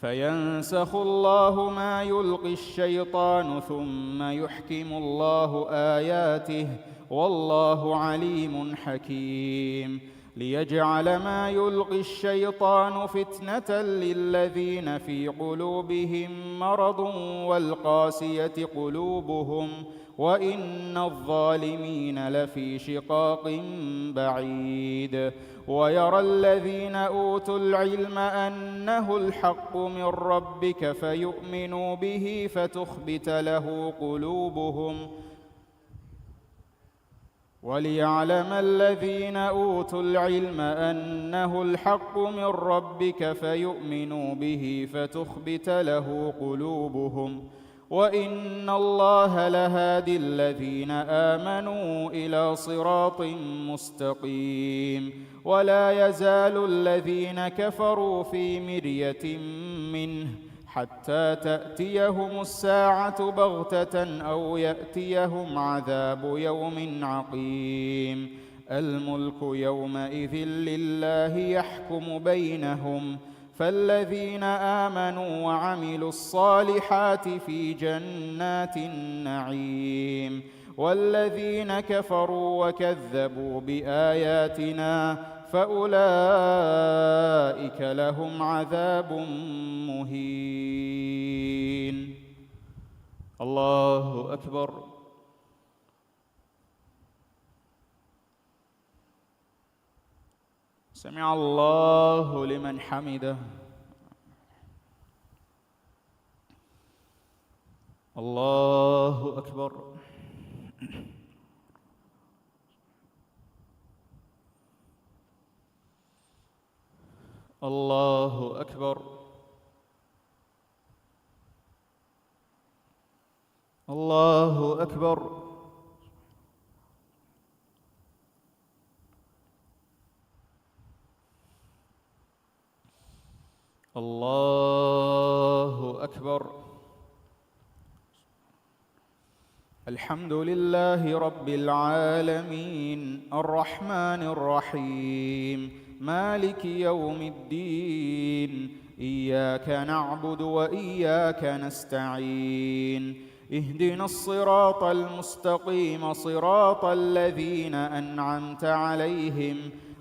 فينسخ الله ما يلقي الشيطان ثم يحكم الله آياته والله عليم حكيم ليجعل ما يلقي الشيطان فتنة للذين في قلوبهم مرض والقاسية قلوبهم وإن الظالمين لفي شقاق بعيد ويرى الذين أوتوا العلم أنه الحق من ربك فيؤمنوا به فتخبت له قلوبهم وليعلم الذين أوتوا العلم أنه الحق من ربك فيؤمنوا به فتخبت له قلوبهم وإن الله لهادي الذين آمنوا إلى صراط مستقيم ولا يزال الذين كفروا في مرية منه حتى تأتيهم الساعة بغتة أو يأتيهم عذاب يوم عقيم الملك يومئذ لله يحكم بينهم فالذين آمنوا وعملوا الصالحات في جنات النعيم والذين كفروا وكذبوا بآياتنا فأولئك لهم عذاب مهين. الله أكبر. سمع الله لمن حمده. الله أكبر. الله أكبر. الله أكبر. الله أكبر. الحمد لله رب العالمين الرحمن الرحيم مالك يوم الدين إياك نعبد وإياك نستعين اهدنا الصراط المستقيم صراط الذين أنعمت عليهم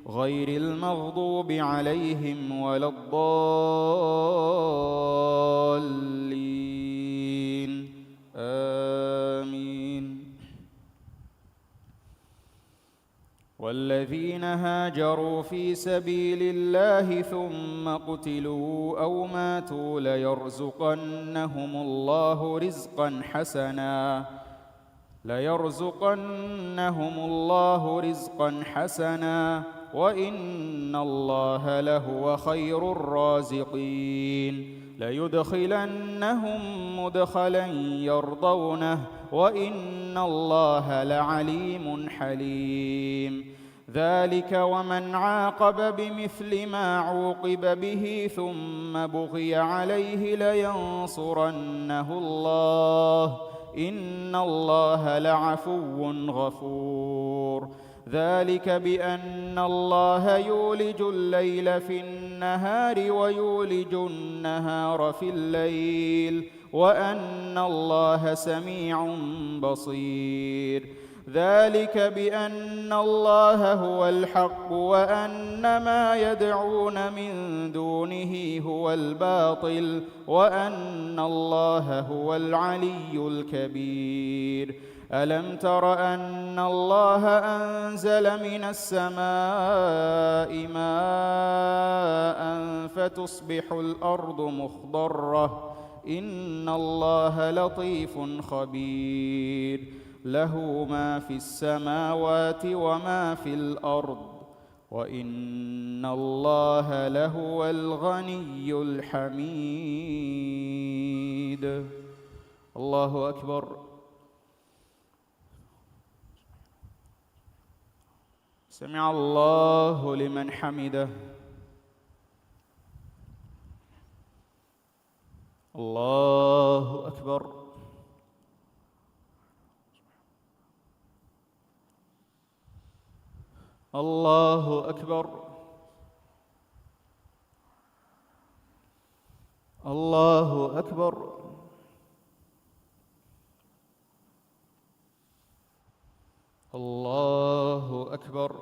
غير المغضوب عليهم ولا الضالين آمين. والذين هاجروا في سبيل الله ثم قتلوا أو ماتوا ليرزقنهم الله رزقا حسنا وإن الله لهو خير الرازقين ليدخلنهم مدخلا يرضونه وإن الله لعليم حليم. ذلك ومن عاقب بمثل ما عوقب به ثم بغي عليه لينصرنه الله إن الله لعفو غفور. ذلك بأن الله يولج الليل في النهار ويولج النهار في الليل وأن الله سميع بصير. ذلك بأن الله هو الحق وأن ما يدعون من دونه هو الباطل وأن الله هو العلي الكبير. ألم تر أن الله أنزل من السماء ماء فتصبح الأرض مخضرة إن الله لطيف خبير له ما في السماوات وما في الأرض وإن الله لهو الغني الحميد. الله أكبر. سمع الله لمن حمده. الله أكبر. الله أكبر. الله أكبر. الله أكبر.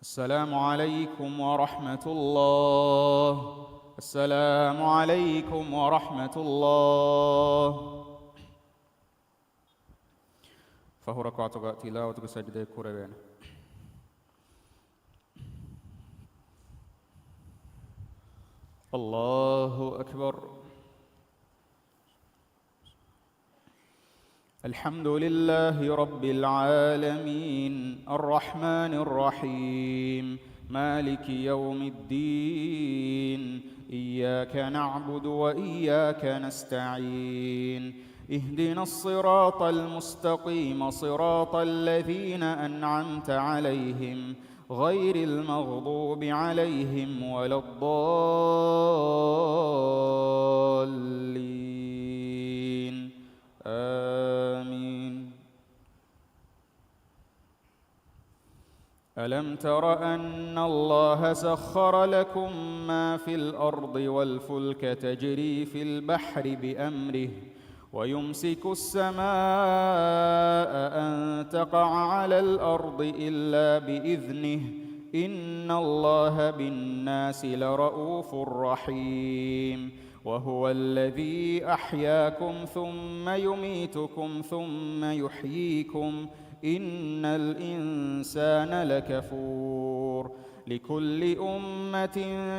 السلام عليكم ورحمة الله. السلام عليكم ورحمة الله. فهو ركعتك تلاوتك سجدة كوربين. الله أكبر. الحمد لله رب العالمين الرحمن الرحيم مالك يوم الدين إياك نعبد وإياك نستعين اهدنا الصراط المستقيم صراط الذين أنعمت عليهم غير المغضوب عليهم ولا الضالين آمين. ألم تر أن الله سخر لكم ما في الأرض والفلك تجري في البحر بأمره ويمسك السماء أن تقع على الأرض إلا بإذنه إن الله بالناس لرءوف رحيم. وهو الذي أحياكم ثم يميتكم ثم يحييكم إن الإنسان لكفور. لكل أمة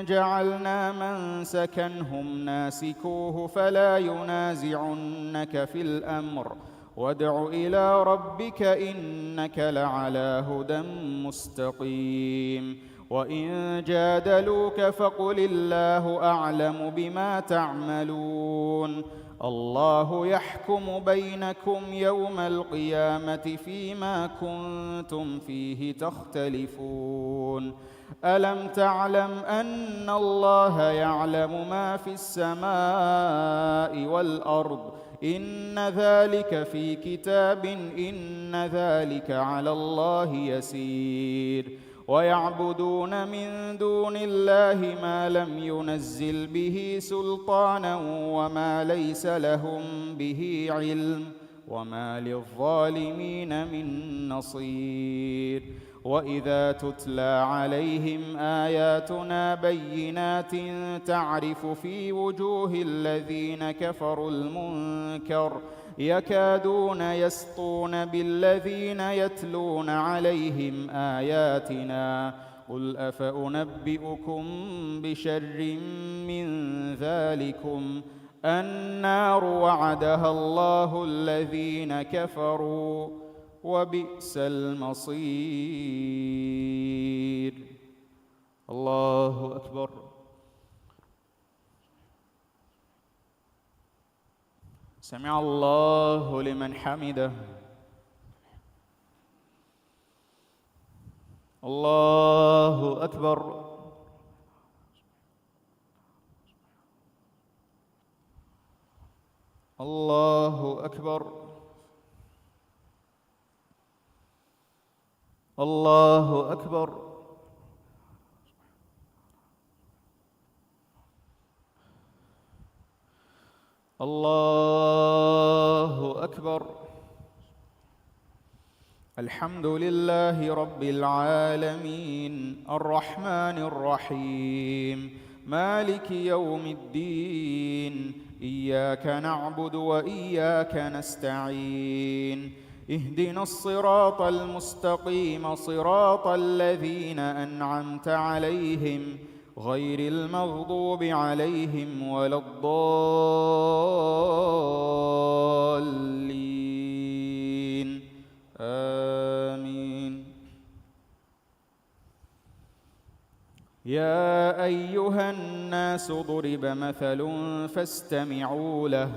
جعلنا منسكا هم ناسكوه فلا ينازعنك في الأمر وادع إلى ربك إنك لعلى هدى مستقيم. وإن جادلوك فقل الله أعلم بما تعملون الله يحكم بينكم يوم القيامة فيما كنتم فيه تختلفون. ألم تعلم أن الله يعلم ما في السماء والأرض إن ذلك في كتاب إن ذلك على الله يسير. ويعبدون من دون الله ما لم ينزل به سلطانا وما ليس لهم به علم وما للظالمين من نصير. وإذا تتلى عليهم آياتنا بينات تعرف في وجوه الذين كفروا المنكر يكادون يسطون بالذين يتلون عليهم آياتنا قل أفأنبئكم بشر من ذلكم النار وعدها الله الذين كفروا وبئس المصير. الله أكبر. سمع الله لمن حمده. الله أكبر. الله أكبر. الله أكبر. الله أكبر. الحمد لله رب العالمين الرحمن الرحيم مالك يوم الدين إياك نعبد وإياك نستعين اهدنا الصراط المستقيم صراط الذين أنعمت عليهم غير المغضوب عليهم ولا الضالين آمين. يا أيها الناس ضرب مثل فاستمعوا له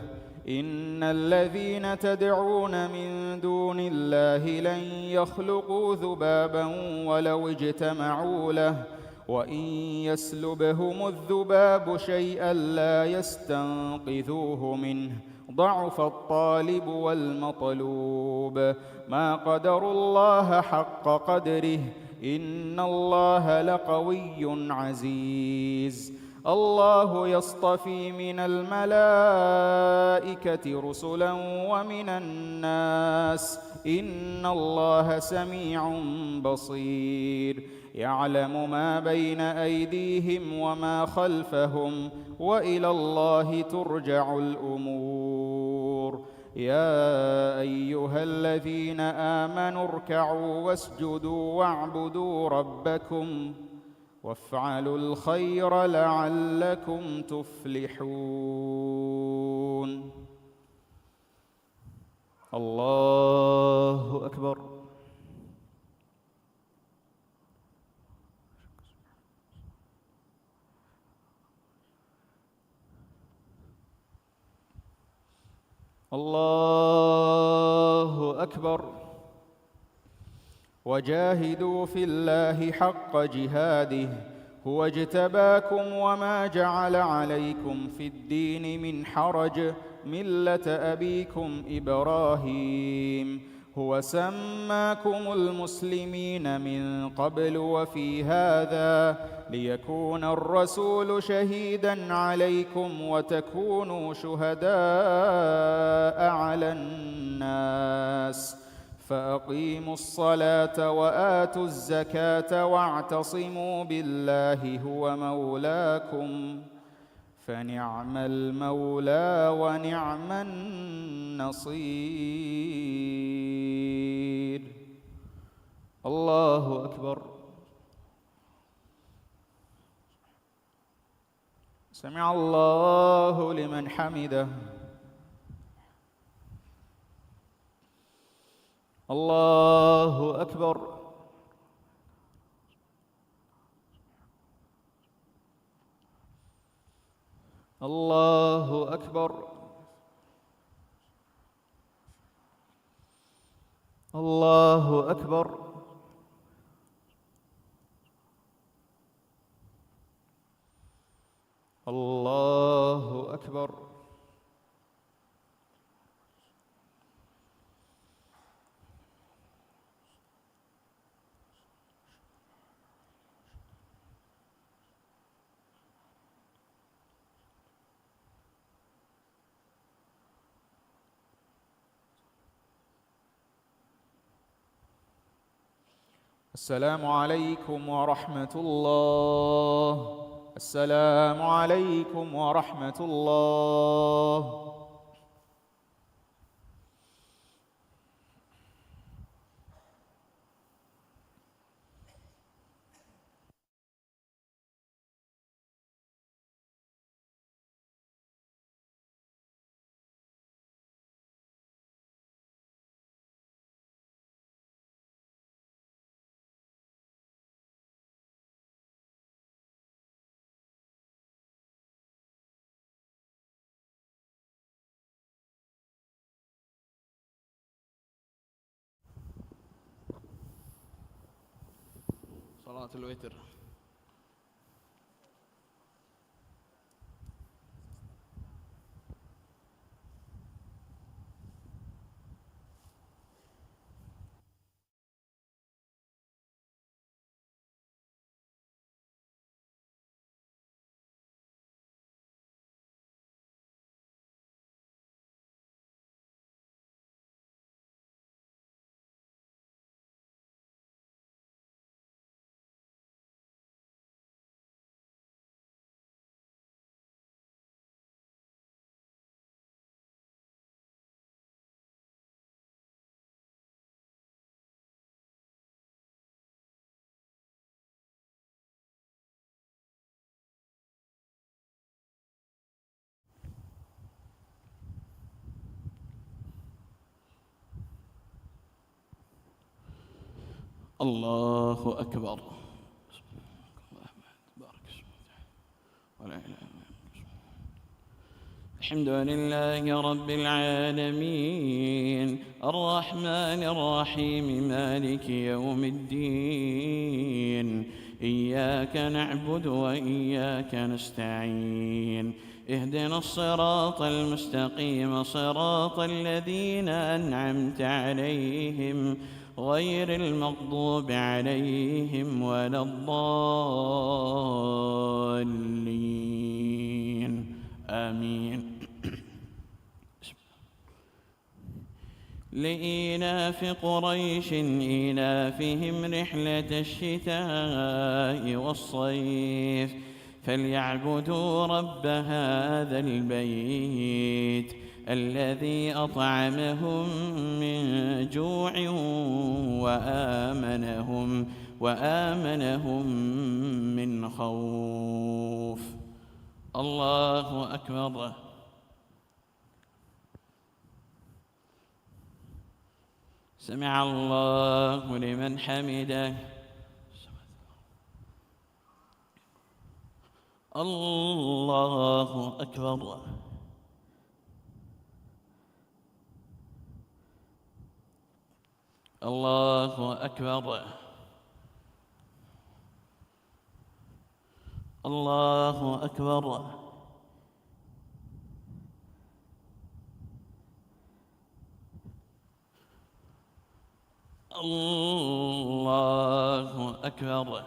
إن الذين تدعون من دون الله لن يخلقوا ذبابا ولو اجتمعوا له وإن يسلبهم الذباب شيئا لا يستنقذوه منه ضعف الطالب والمطلوب ما قدروا الله حق قدره إن الله لقوي عزيز. الله يصطفي من الملائكة رسلا ومن الناس إن الله سميع بصير يعلم ما بين أيديهم وما خلفهم وإلى الله ترجع الأمور. يا أيها الذين آمنوا اركعوا واسجدوا واعبدوا ربكم وافعلوا الخير لعلكم تفلحون. الله أكبر. الله أكبر. وجاهدوا في الله حق جهاده هو اجتباكم وما جعل عليكم في الدين من حرج ملة أبيكم إبراهيم هو سماكم المسلمين من قبل وفي هذا ليكون الرسول شهيدا عليكم وتكونوا شهداء على الناس فأقيموا الصلاة وآتوا الزكاة واعتصموا بالله هو مولاكم فنعم المولى ونعم النصير. الله أكبر. سمع الله لمن حمده. الله أكبر. الله أكبر. الله أكبر. الله أكبر. السلام عليكم ورحمة الله. السلام عليكم ورحمة الله. صلاة الوتر. الله أكبر. الحمد لله رب العالمين الرحمن الرحيم مالك يوم الدين إياك نعبد وإياك نستعين اهدنا الصراط المستقيم صراط الذين أنعمت عليهم غير المغضوب عليهم ولا الضالين آمين. لإيلاف قريش إيلافهم رحلة الشتاء والصيف فليعبدوا رب هذا البيت الذي أطعمهم من جوع وآمنهم من خوف. الله أكبر. سمع الله لمن حمده. الله أكبر. الله أكبر. الله أكبر. الله أكبر.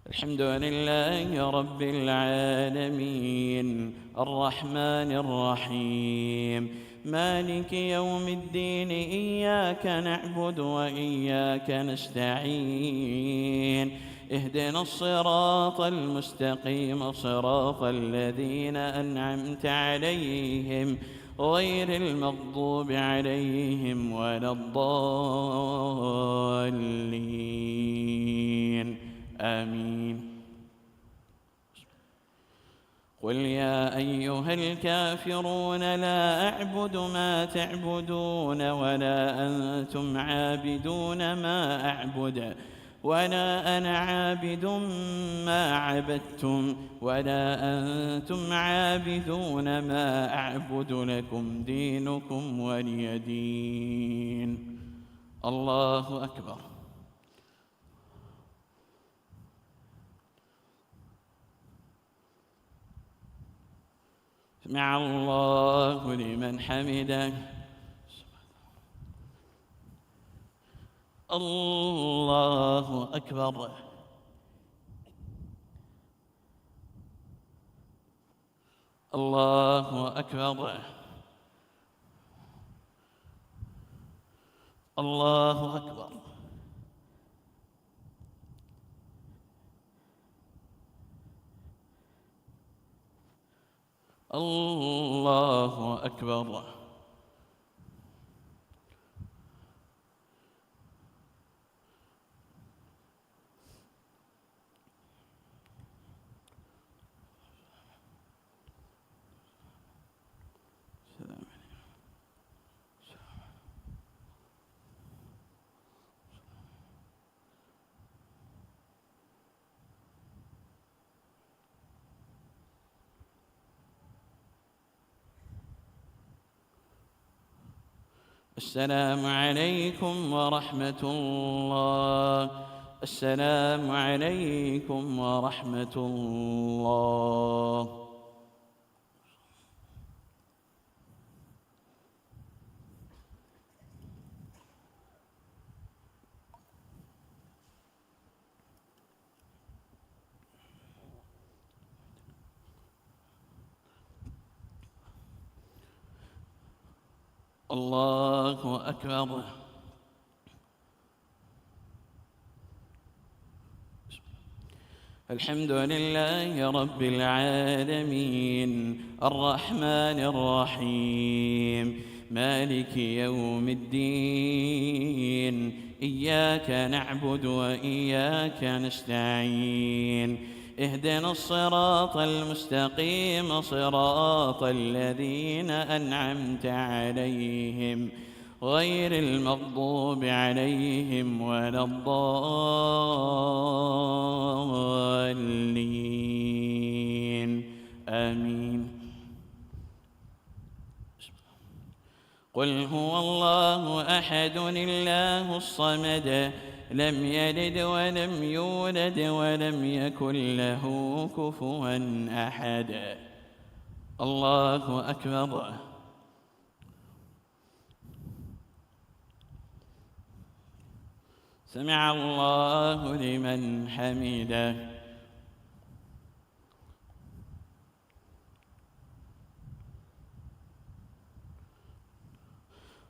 الحمد لله رب العالمين الرحمن الرحيم مالك يوم الدين إياك نعبد وإياك نستعين اهدنا الصراط المستقيم صراط الذين أنعمت عليهم غير المغضوب عليهم ولا الضالين آمين. قل يا أيها الكافرون لا أعبد ما تعبدون ولا أنتم عابدون ما أعبد ولا أنا عابد ما عبدتم ولا أنتم عابدون ما أعبد لكم دينكم ولي دين. الله أكبر. سمع الله لمن حمده. الله أكبر. الله أكبر. الله أكبر. الله أكبر. السلام عليكم ورحمة الله. السلام عليكم ورحمة الله. الله أكبر. الحمد لله رب العالمين الرحمن الرحيم مالك يوم الدين إياك نعبد وإياك نستعين اهدنا الصراط المستقيم صراط الذين أنعمت عليهم غير المغضوب عليهم ولا الضالين آمين. قل هو الله أحد الله الصمد لم يلد ولم يولد ولم يكن له كفوا أحد. الله أكبر. سمع الله لمن حمده.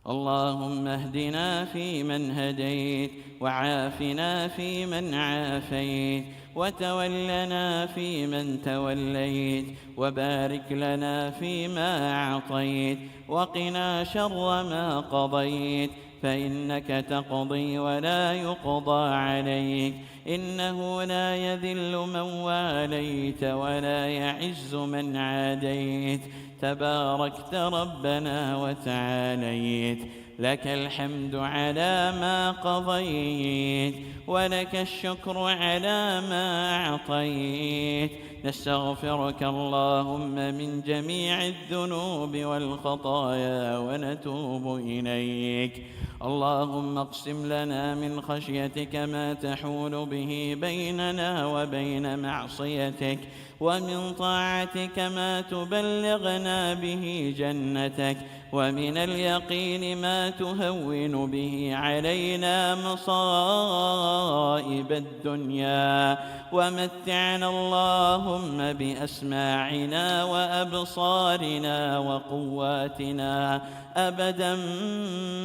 اللهم اهدنا فيمن هديت وعافنا فيمن عافيت وتولنا فيمن توليت وبارك لنا فيما أعطيت وقنا شر ما قضيت فإنك تقضي ولا يقضى عليك إنه لا يذل من واليت ولا يعز من عاديت تباركت ربنا وتعاليت. لك الحمد على ما قضيت ولك الشكر على ما أعطيت. نستغفرك اللهم من جميع الذنوب والخطايا ونتوب إليك. اللهم اقسم لنا من خشيتك ما تحول به بيننا وبين معصيتك ومن طاعتك ما تبلغنا به جنتك ومن اليقين ما تهون به علينا مصائب الدنيا ومتعنا اللهم بأسماعنا وأبصارنا وقواتنا أبدا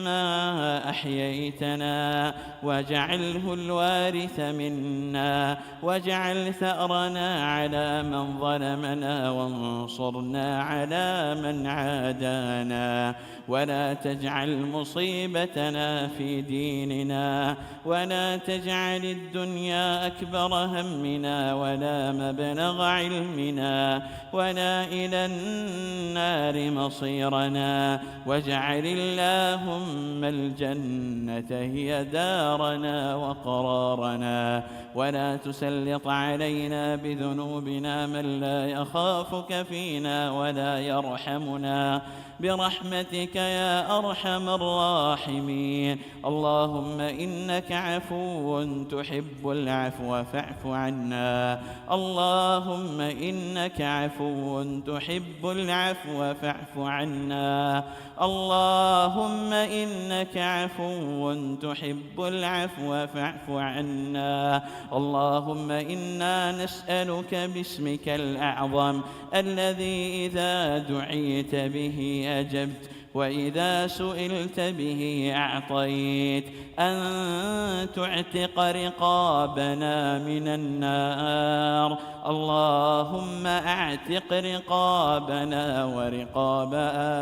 ما أحييتنا واجعله الوارث منا واجعل ثأرنا على من ظلمنا وانصرنا على من عادانا ولا تجعل مصيبتنا في ديننا ولا تجعل الدنيا أكبر همنا ولا مبلغ علمنا ولا إلى النار مصيرنا واجعل اللهم الجنة هي دارنا وقرارنا ولا تسلط علينا بذنوبنا من لا يخافك فينا ولا يرحمنا برحمتك يا أرحم الراحمين. اللهم إنك عفو تحب العفو فاعف عنا. اللهم إنك عفو تحب العفو فاعف عنا. اللهم إنك عفو تحب العفو فاعف عنا. اللهم إنا نسألك باسمك الأعظم الذي إذا دعيت به أجبت وإذا سئلت به أعطيت أن تعتق رقابنا من النار. اللهم أعتق رقابنا ورقاب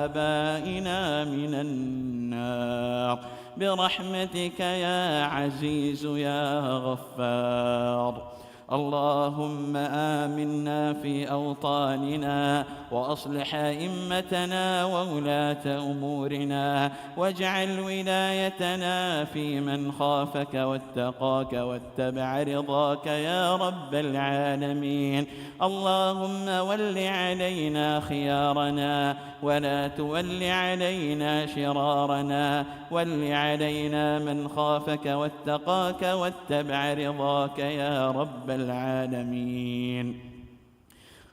آبائنا من النار برحمتك يا عزيز يا غفار. اللهم آمنا في أوطاننا وأصلح أئمتنا وولاة أمورنا واجعل ولايتنا في من خافك واتقاك واتبع رضاك يا رب العالمين. اللهم ول علينا خيارنا ولا تول علينا شرارنا ول علينا من خافك واتقاك واتبع رضاك يا رب العالمين.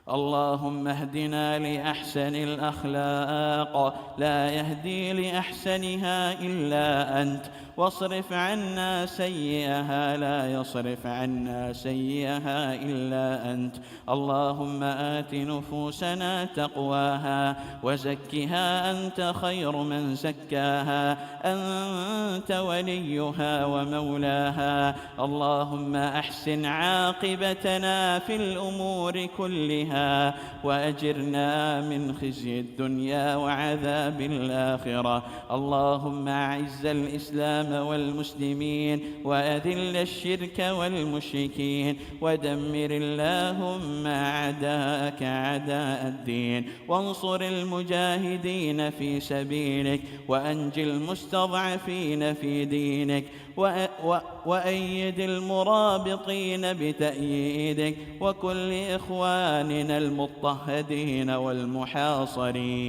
اللهم اهدنا لأحسن الأخلاق لا يهدي لأحسنها إلا أنت واصرف عنا سيئها لا يصرف عنا سيئها إلا أنت. اللهم آت نفوسنا تقواها وزكها أنت خير من زكاها أنت وليها ومولاها. اللهم أحسن عاقبتنا في الأمور كلها وأجرنا من خزي الدنيا وعذاب الآخرة. اللهم أعز الإسلام الإسلام والمسلمين وأذل الشرك والمشركين ودمر اللهم أعداءك أعداء الدين وانصر المجاهدين في سبيلك وأنج المستضعفين في دينك وأيد المرابطين بتأييدك وكل إخواننا المضطهدين والمحاصرين.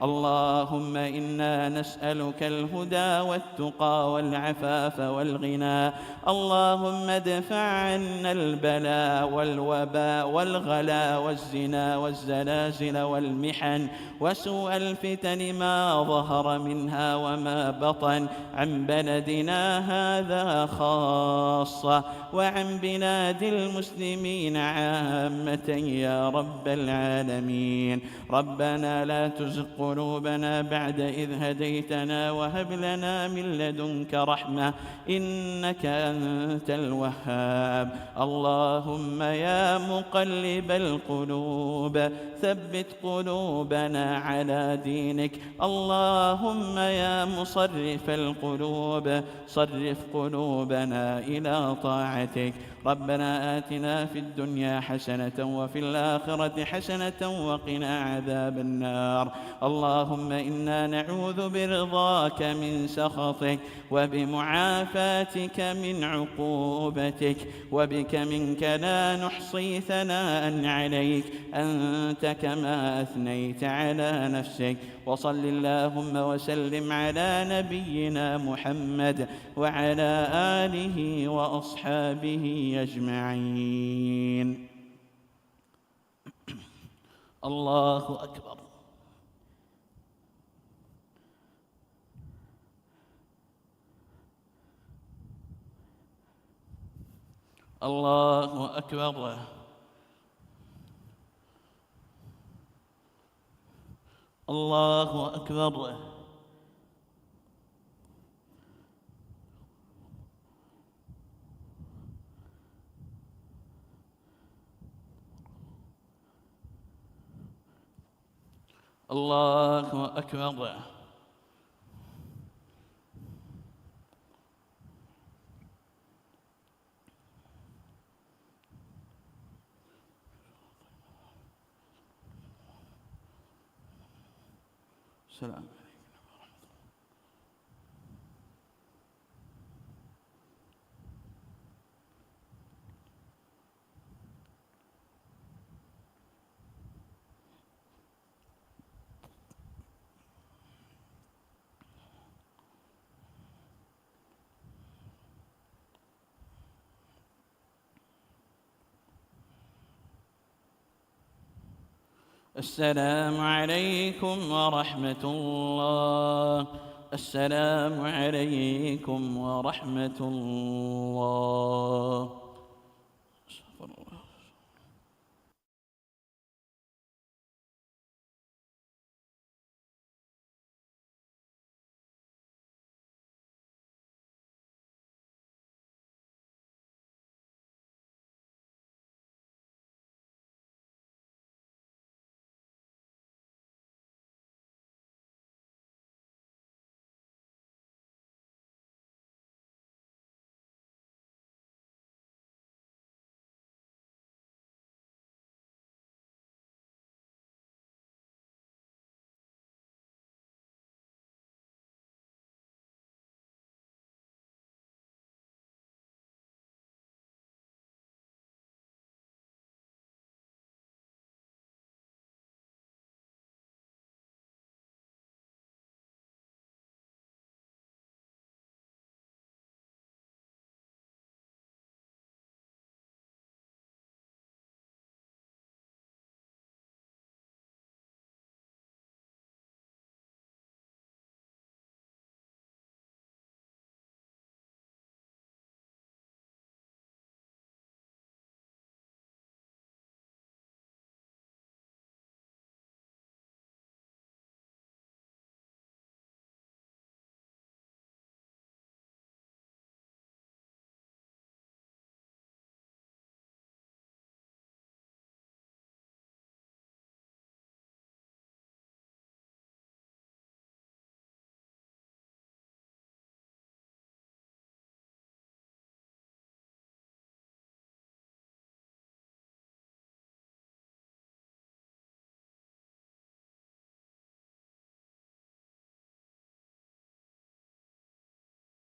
اللهم إنا نسألك الهدى والتقى والعفاف والغنى. اللهم ادفع عنا البلاء والوباء والغلا والزنا والزلازل والمحن وسوء الفتن ما ظهر منها وما بطن عن بلدنا هذا خاصة وعن بلاد المسلمين عامة يا رب العالمين. ربنا لا تزغ قلوبنا بعد إذ هديتنا وهب لنا من لدنك رحمة إنك أنت الوهاب. اللهم يا مقلب القلوب ثبت قلوبنا على دينك. اللهم يا مصرف القلوب صرف قلوبنا إلى طاعتك. ربنا آتنا في الدنيا حسنة وفي الآخرة حسنة وقنا عذاب النار. اللهم إنا نعوذ برضاك من سخطك وبمعافاتك من عقوبتك وبك منك لا نحصي ثناء عليك أنت كما أثنيت على نفسك. وصل اللهم وسلم على نبينا محمد وعلى آله وأصحابه أجمعين. الله أكبر. الله أكبر. الله أكبر. الله أكبر. السلام. السلام عليكم ورحمة الله. السلام عليكم ورحمة الله.